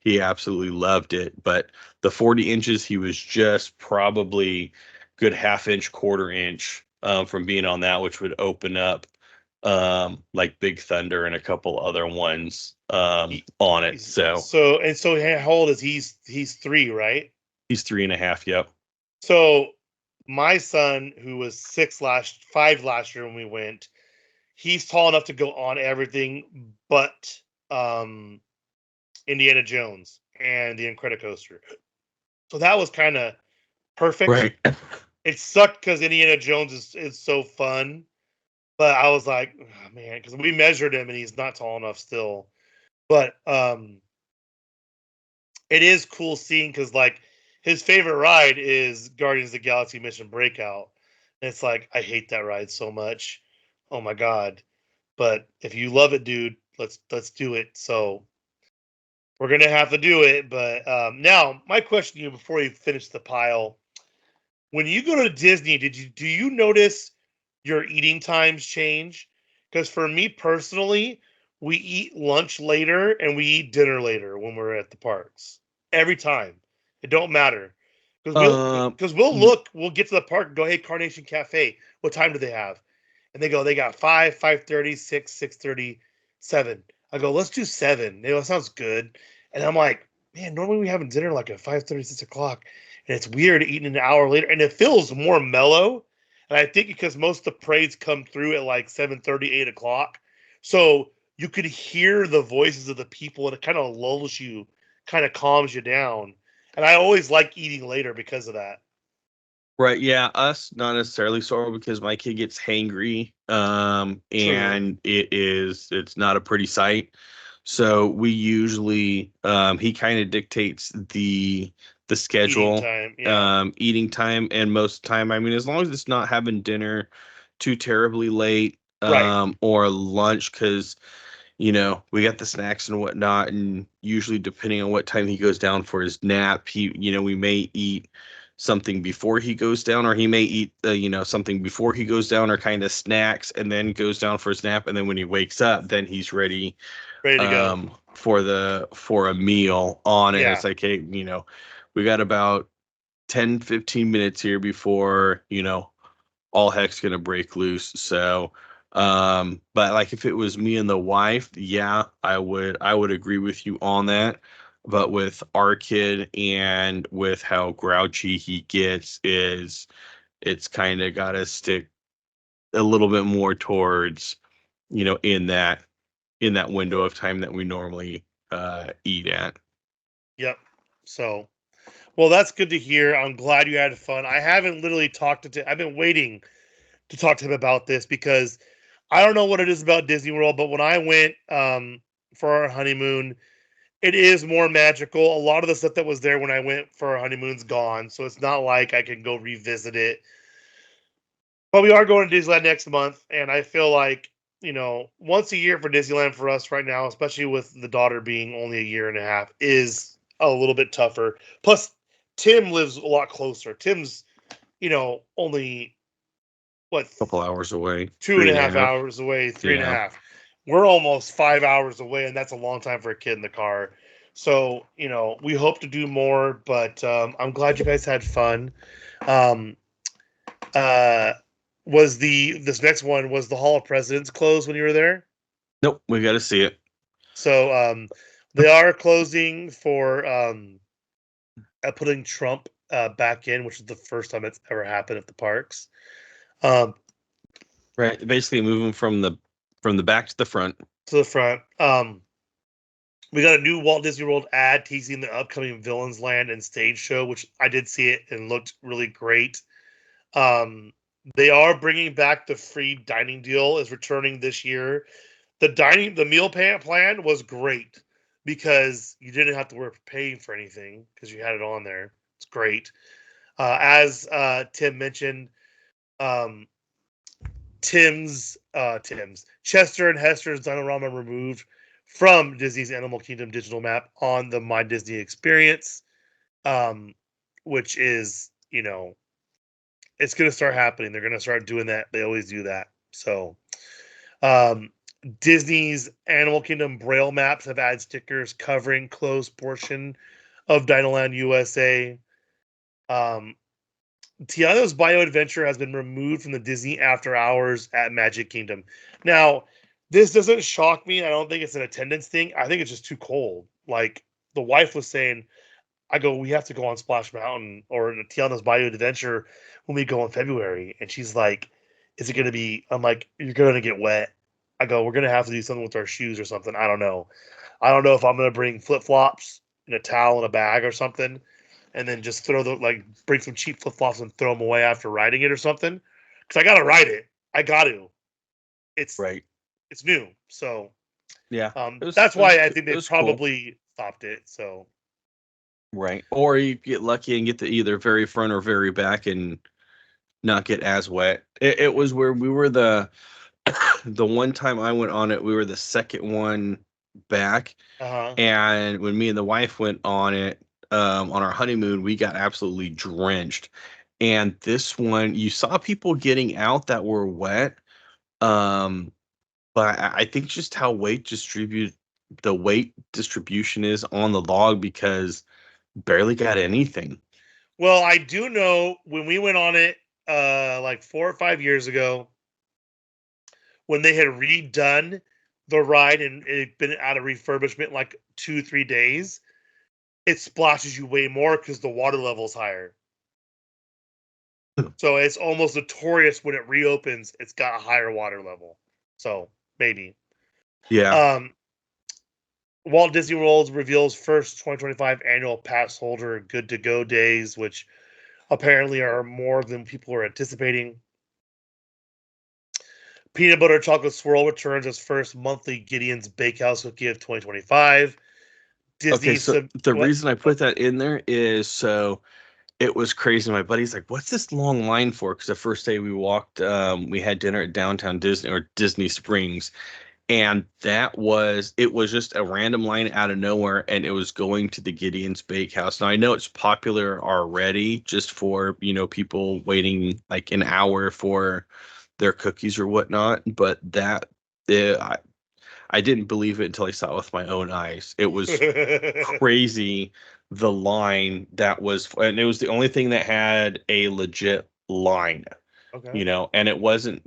he absolutely loved it. But the 40 inches, he was just probably good half inch, quarter inch from being on that, which would open up like Big Thunder and a couple other ones on it. So how old is he? He's 3, right? he's 3.5. Yep. So my son, who was 5 last year when we went, he's tall enough to go on everything but Indiana Jones and the Incredicoaster. So that was kind of perfect. Right. It sucked because Indiana Jones is so fun, but I was like, oh, man, because we measured him and he's not tall enough still. But it is cool seeing, because like his favorite ride is Guardians of the Galaxy Mission Breakout. And it's like, I hate that ride so much. Oh my god. But if you love it, dude, let's do it. So we're gonna have to do it. But now my question to you before we finish the pile: when you go to Disney, do you notice your eating times change? Because for me personally, we eat lunch later and we eat dinner later when we're at the parks. Every time, it don't matter, because we'll get to the park and go, hey, Carnation Cafe, what time do they have? And they got 5, 5:30, 6, 6:30, 7. I go, let's do 7. It sounds good. And I'm like, man, normally we having dinner like at 5:30, 6 o'clock, and it's weird eating an hour later, and it feels more mellow. And I think because most of the parades come through at like 7:30, 8 o'clock, so you could hear the voices of the people, and it kind of lulls you, kind of calms you down. And I always like eating later because of that. Right. Yeah. Us, not necessarily so because my kid gets hangry. True. And it's not a pretty sight. So we usually, he kind of dictates the Eating schedule, time, yeah. eating time. And most time, I mean, as long as it's not having dinner too terribly late, Right. or lunch, because, we got the snacks and whatnot. And usually depending on what time he goes down for his nap, we may eat something before he goes down, or he may eat something before he goes down, or kind of snacks and then goes down for his nap, and then when he wakes up, then he's ready Ready to go. for a meal on it. Yeah. It's like, hey, we got about 10-15 minutes here before all heck's gonna break loose. So but like if it was me and the wife, yeah, I would agree with you on that. But with our kid and with how grouchy he gets, it's kind of got to stick a little bit more towards in that window of time that we normally eat at. Yep. So, well, that's good to hear. I'm glad you had fun. I haven't literally talked to Tim. I've been waiting to talk to him about this, because I don't know what it is about Disney World, but when I went for our honeymoon, it is more magical. A lot of the stuff that was there when I went for our honeymoon's gone, so it's not like I can go revisit it. But we are going to Disneyland next month, and I feel like, once a year for Disneyland for us right now, especially with the daughter being only a year and a half, is a little bit tougher. Plus, Tim lives a lot closer. Tim's, only what, A couple hours away, two and three a and a half half. hours away, three and a Yeah. half. We're almost 5 hours away, and that's a long time for a kid in the car. So, we hope to do more, but I'm glad you guys had fun. Um, uh, this next one, was the Hall of Presidents closed when you were there? Nope, we got to see it. So they are closing for putting Trump back in, which is the first time it's ever happened at the parks. Um, Right, basically moving from the back to the front. to the front. We got a new Walt Disney World ad teasing the upcoming Villains Land and stage show, which I did see it and looked really great. They are bringing back the free dining deal, is returning this year. The meal plan was great, because you didn't have to worry for paying for anything because you had it on there. It's great. As Tim mentioned, um, Tim's Chester and Hester's Dinorama removed from Disney's Animal Kingdom digital map on the My Disney experience, which is, it's going to start happening. They're going to start doing that. They always do that. So, um, Disney's Animal Kingdom Braille maps have added stickers covering closed portion of Dinoland USA. Tiana's Bio Adventure has been removed from the Disney After Hours at Magic Kingdom. Now, this doesn't shock me. I don't think it's an attendance thing. I think it's just too cold. Like the wife was saying, I go, we have to go on Splash Mountain or Tiana's Bio Adventure when we go in February. And she's like, is it going to be? I'm like, you're going to get wet. I go, we're going to have to do something with our shoes or something. I don't know. I don't know if I'm going to bring flip flops and a towel in a bag or something, and then just bring some cheap flip flops and throw them away after riding it or something. Because I got to ride it. I got to. It's Right. It's new, so Yeah. that's why I think they cool. probably stopped it. So Right. Or you get lucky and get the either very front or very back and not get as wet. It was where we were the one time I went on it, we were the second one back. And when me and the wife went on it, on our honeymoon, we got absolutely drenched. And this one, you saw people getting out that were wet. But I think just how the weight distribution is on the log, because barely got anything. Well, I do know when we went on it like 4 or 5 years ago, when they had redone the ride and it had been out of refurbishment like 2-3 days, it splashes you way more because the water level's higher. So it's almost notorious when it reopens, it's got a higher water level. So maybe. Yeah. Walt Disney World reveals first 2025 annual pass holder good to go days, which apparently are more than people are anticipating. Peanut Butter Chocolate Swirl returns as first monthly Gideon's Bakehouse cookie of 2025. Okay, Disney's so the reason I put that in there is so it was crazy. My buddy's like, "What's this long line for?" Because the first day we walked, we had dinner at Downtown Disney or Disney Springs, and it was just a random line out of nowhere, and it was going to the Gideon's Bakehouse. Now I know it's popular already, just for people waiting like an hour for their cookies or whatnot, but I didn't believe it until I saw it with my own eyes. It was crazy, the line that was, and it was the only thing that had a legit line, Okay. And it wasn't,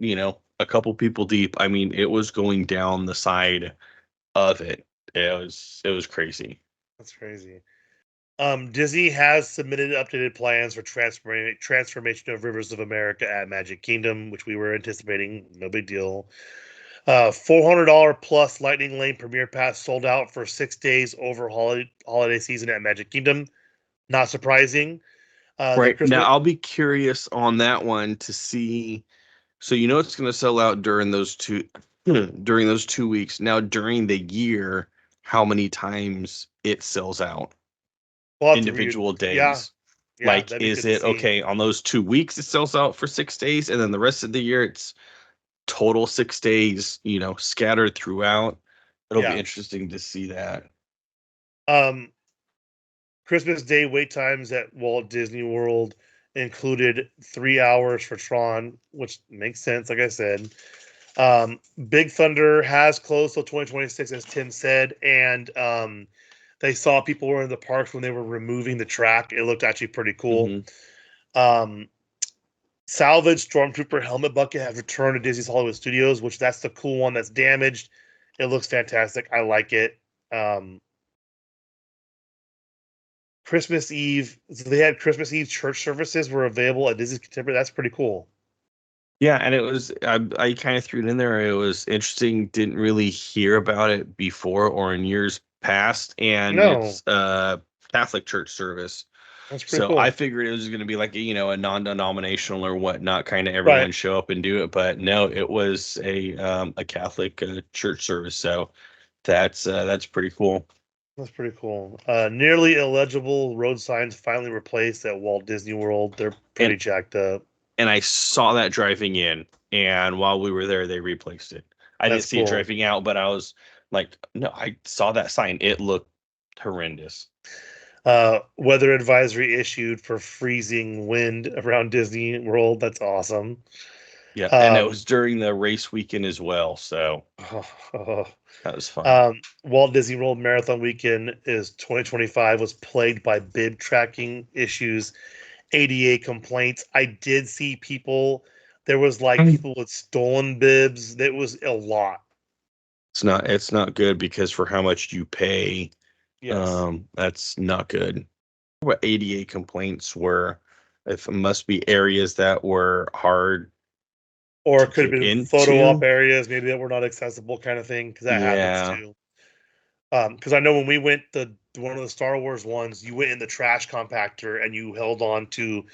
a couple people deep. I mean, it was going down the side of it. It was crazy. That's crazy. Disney has submitted updated plans for transformation of Rivers of America at Magic Kingdom, which we were anticipating. No big deal. $400 plus Lightning Lane Premier Pass sold out for 6 days over holiday season at Magic Kingdom. Not surprising. Right. Now, I'll be curious on that one to see. So it's going to sell out during those 2 weeks. Now, during the year, how many times it sells out? Individual days. Yeah, Like, that'd be is good to it see. okay on those 2 weeks it sells out for 6 days, and then the rest of the year it's total 6 days, scattered throughout? It'll be interesting to see that. Christmas Day wait times at Walt Disney World included 3 hours for Tron, which makes sense, like I said. Big Thunder has closed till 2026, as Tim said, and they saw people were in the parks when they were removing the track. It looked actually pretty cool. Mm-hmm. Salvaged Stormtrooper helmet bucket have returned to Disney's Hollywood Studios, which that's the cool one that's damaged. It looks fantastic. I like it. Christmas Eve, so they had Christmas Eve church services were available at Disney's Contemporary. That's pretty cool. Yeah, and it was I kind of threw it in there. It was interesting. Didn't really hear about it before or in years past, and it's Catholic church service. That's pretty cool. I figured it was going to be like a non-denominational or whatnot, kind of everyone show up and do it, but no, it was a Catholic church service. So that's pretty cool. That's pretty cool. Nearly illegible road signs finally replaced at Walt Disney World. They're pretty jacked up. And I saw that driving in, and while we were there, they replaced it. I didn't see it driving out, but I was Like, no, I saw that sign. It looked horrendous. Weather advisory issued for freezing wind around Disney World. That's awesome. Yeah, and it was during the race weekend as well, so that was fun. Walt Disney World Marathon Weekend is 2025 was plagued by bib tracking issues, ADA complaints. I did see people. There was like people with stolen bibs. That was a lot. It's not good because for how much you pay, Yes. that's not good. What ADA complaints were, if it must be areas that were hard Or to it could have get been photo op into. areas, maybe that were not accessible, kind of thing, because that happens Yeah. too. Because I know when we went the one of the Star Wars ones, you went in the trash compactor and you held on to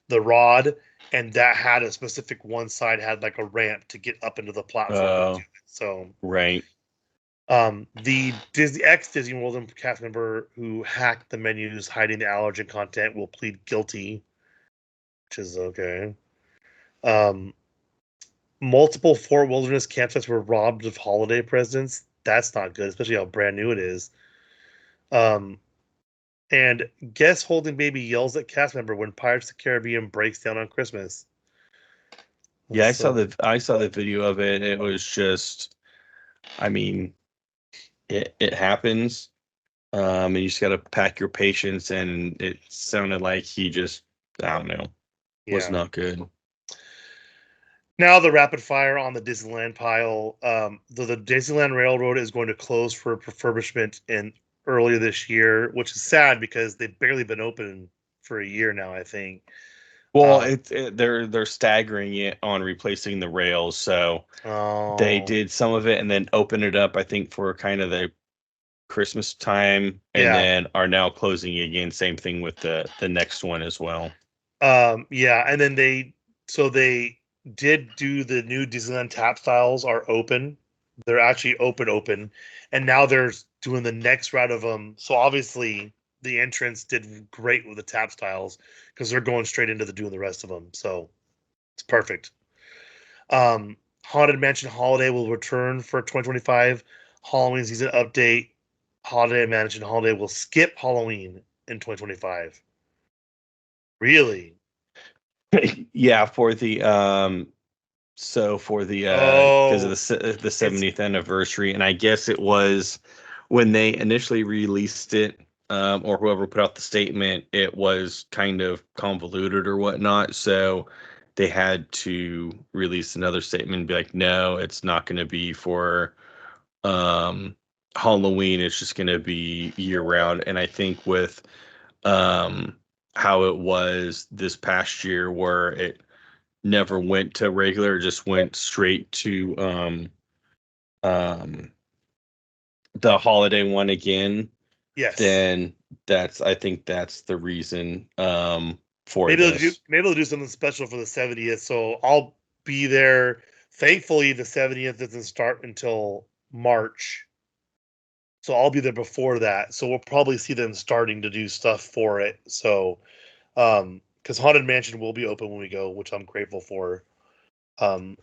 the rod, and that had a specific one side had like a ramp to get up into the platform to do it. So, Right. the Disney ex Disney World and cast member who hacked the menus hiding the allergen content will plead guilty, which is okay. Um, Multiple Fort Wilderness campsites were robbed of holiday presents. That's not good, especially how brand new it is. Um, and guest holding baby yells at cast member when Pirates of the Caribbean breaks down on Christmas. Yeah, So, I saw the video of it. It was just, I mean, it happens. And you just got to pack your patience. And it sounded like he just, I don't know, was yeah. not good. Now the rapid fire on the Disneyland pile. The Disneyland Railroad is going to close for refurbishment in earlier this year, which is sad because they've barely been open for a year now, I think. Well, Um, they're staggering it on replacing the rails, so they oh, did some of it and then open it up, I think, for kind of the Christmas time, and yeah. then are now closing again. Same thing with the next one as well. Yeah, and then they did do the new Disneyland tap styles are open. They're actually open, and now they're doing the next route of them. So obviously the entrance did great with the tap styles because they're going straight into the doing the rest of them. So it's perfect. Haunted Mansion Holiday will return for 2025 Halloween season update. Holiday Mansion Holiday will skip Halloween in 2025. Really? Yeah, for the so for the because of Oh, the it's 70th anniversary, and I guess it was when they initially released it, or whoever put out the statement, it was kind of convoluted or whatnot, so they had to release another statement and be like, no, it's not going to be for um Halloween, it's just going to be year round. And I think with um how it was this past year where it never went to regular, just went straight to um the holiday one again, yes. then I think that's the reason for this. Maybe they'll do something special for the 70th. So I'll be there. Thankfully, the 70th doesn't start until March. So I'll be there before that. So we'll probably see them starting to do stuff for it. So because Haunted Mansion will be open when we go, which I'm grateful for. Um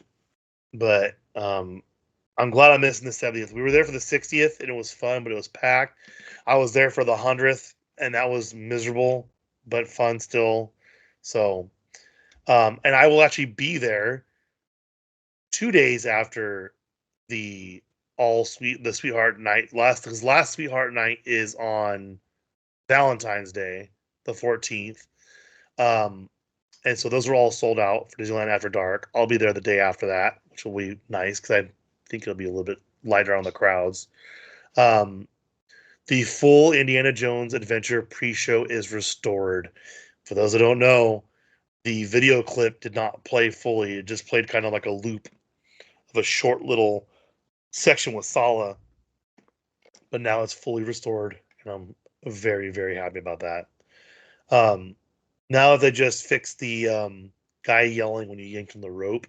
but I'm glad I'm missing the 70th. We were there for the 60th and it was fun, but it was packed. I was there for the 100th and that was miserable, but fun still. So and I will actually be there 2 days after the the Sweetheart Night last because last Sweetheart Night is on Valentine's Day, the 14th. Um, and so those are all sold out for Disneyland After Dark. I'll be there the day after that, which will be nice because I think it'll be a little bit lighter on the crowds. Um, the full Indiana Jones Adventure pre-show is restored. For those that don't know, the video clip did not play fully. It just played kind of like a loop of a short little section with Sala, but now it's fully restored, and I'm very, very happy about that. Um, Now they just fixed the guy yelling when you yank on the rope.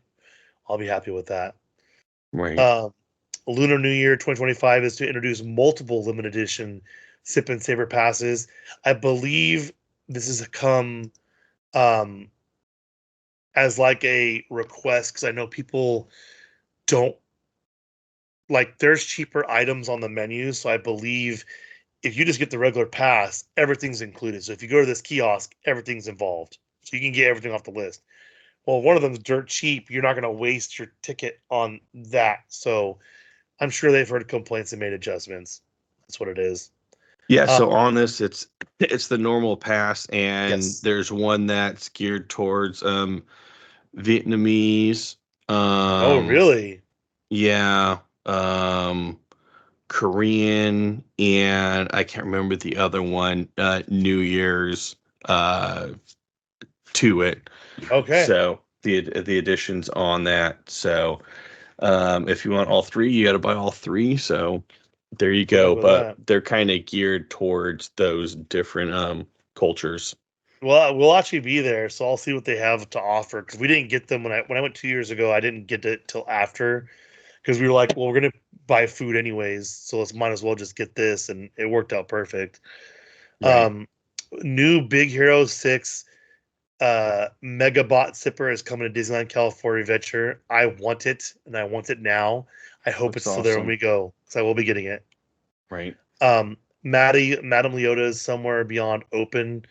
I'll be happy with that. Right. Um, Lunar New Year 2025 is to introduce multiple limited edition sip and savor passes. I believe this has come um, as like a request because I know people don't like there's cheaper items on the menu. So I believe if you just get the regular pass, everything's included. So if you go to this kiosk, everything's involved. So you can get everything off the list. Well, one of them's dirt cheap. You're not going to waste your ticket on that. So I'm sure they've heard complaints and made adjustments. That's what it is. Yeah, Uh, so on this it's the normal pass, and yes. there's one that's geared towards Vietnamese, Oh, um really? yeah, Korean, and I can't remember the other one, New Year's uh to it. Okay. So the additions on that. So if you want all three, you got to buy all three. So there you Good luck go. with But that. they're kind of geared towards those different cultures. Well, we'll actually be there, so I'll see what they have to offer because we didn't get them when I went 2 years ago. I didn't get it till after because we were like, well, we're gonna buy food anyways, so let's might as well just get this, and it worked out perfect. Right. Um, New Big Hero 6 Megabot Zipper is coming to Disneyland California Adventure. I want it, and I want it now. I hope Looks it's still there when awesome. we go because I will be getting it. Right. Madame Leota is somewhere beyond open.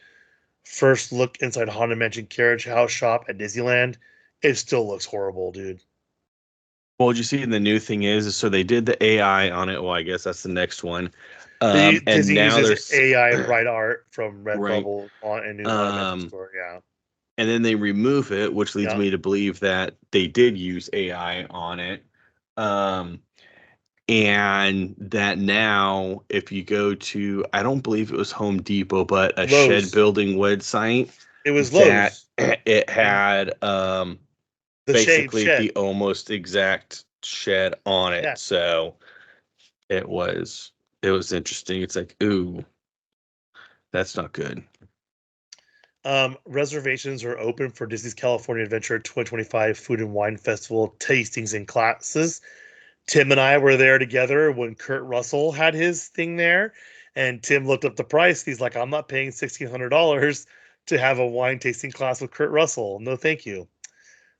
First look inside Haunted Mansion Carriage House shop at Disneyland. It still looks horrible, dude. Well, you see, the new thing is so they did the AI on it. Well, I guess that's the next one. And Disney now uses there's AI bright art from right. Redbubble on a new Haunted Mansion Um, store. Yeah, and then they remove it, which leads yeah. me to believe that they did use AI on it. Um, and that now, if you go to, I don't believe it was Home Depot, but a shed Lowe's. building website, It was that Lowe's, it and had the shade basically shed. the almost exact shed on it. Yeah. So it was it was interesting. It's like, ooh, that's not good. Reservations are open for Disney's California Adventure 2025 Food and Wine Festival tastings and classes. Tim and I were there together when Kurt Russell had his thing there, and Tim looked up the price. He's like, "I'm not paying $1,600 to have a wine tasting class with Kurt Russell. No, thank you."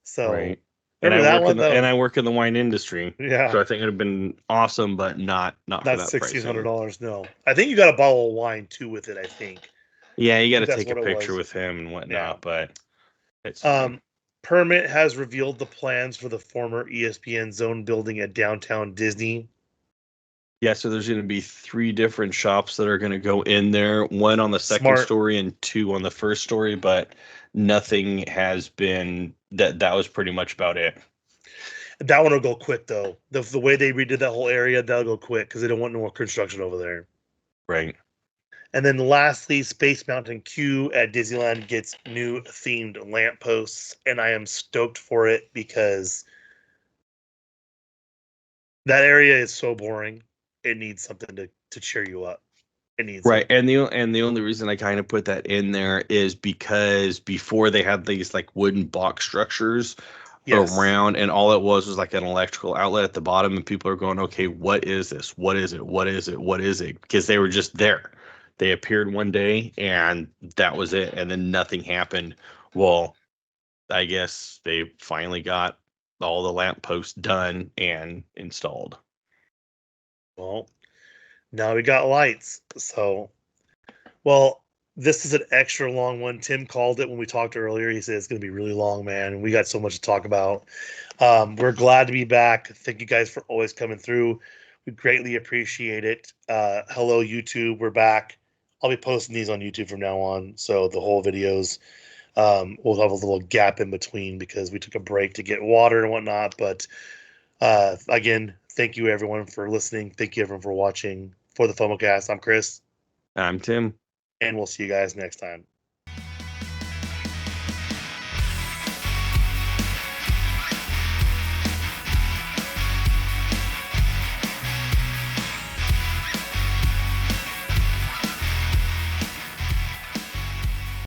So Right. And remember that one though? I work in the wine industry. Yeah, So I think it would have been awesome, but not for that's that sixteen hundred pricing. dollars. No, I think you got a bottle of wine too with it. I think. Yeah, you I got think to that's take a what it picture was. with him and Yeah. whatnot, but it's fine. Um, Permit has revealed the plans for the former ESPN Zone building at downtown Disney. Yeah, so there's going to be three different shops that are going to go in there, one on the second Smart. story and two on the first story, but nothing has been that was pretty much about it. That one will go quick though. The way they redid that whole area, that'll go quick because they don't want no more construction over there. Right. And then lastly, Space Mountain Q at Disneyland gets new themed lampposts, and I am stoked for it because that area is so boring. It needs something to cheer you up. It needs Right. it. And the only reason I kind of put that in there is because before they had these like wooden box structures Yes. around, and all it was like an electrical outlet at the bottom, and people are going, okay, what is this? What is it? What is it? What is it? Because they were just there. They appeared one day and that was it, and then nothing happened. Well, I guess they finally got all the lampposts done and installed. Well, now we got lights. So, well, this is an extra long one. Tim called it when we talked earlier. He said it's going to be really long, man. And we got so much to talk about. We're glad to be back. Thank you guys for always coming through. We greatly appreciate it. Hello, YouTube. We're back. I'll be posting these on YouTube from now on. So the whole videos, we'll have a little gap in between because we took a break to get water and whatnot. But again, thank you everyone for listening. Thank you everyone for watching. For the FOMOcast, I'm Chris, I'm Tim. and we'll see you guys next time.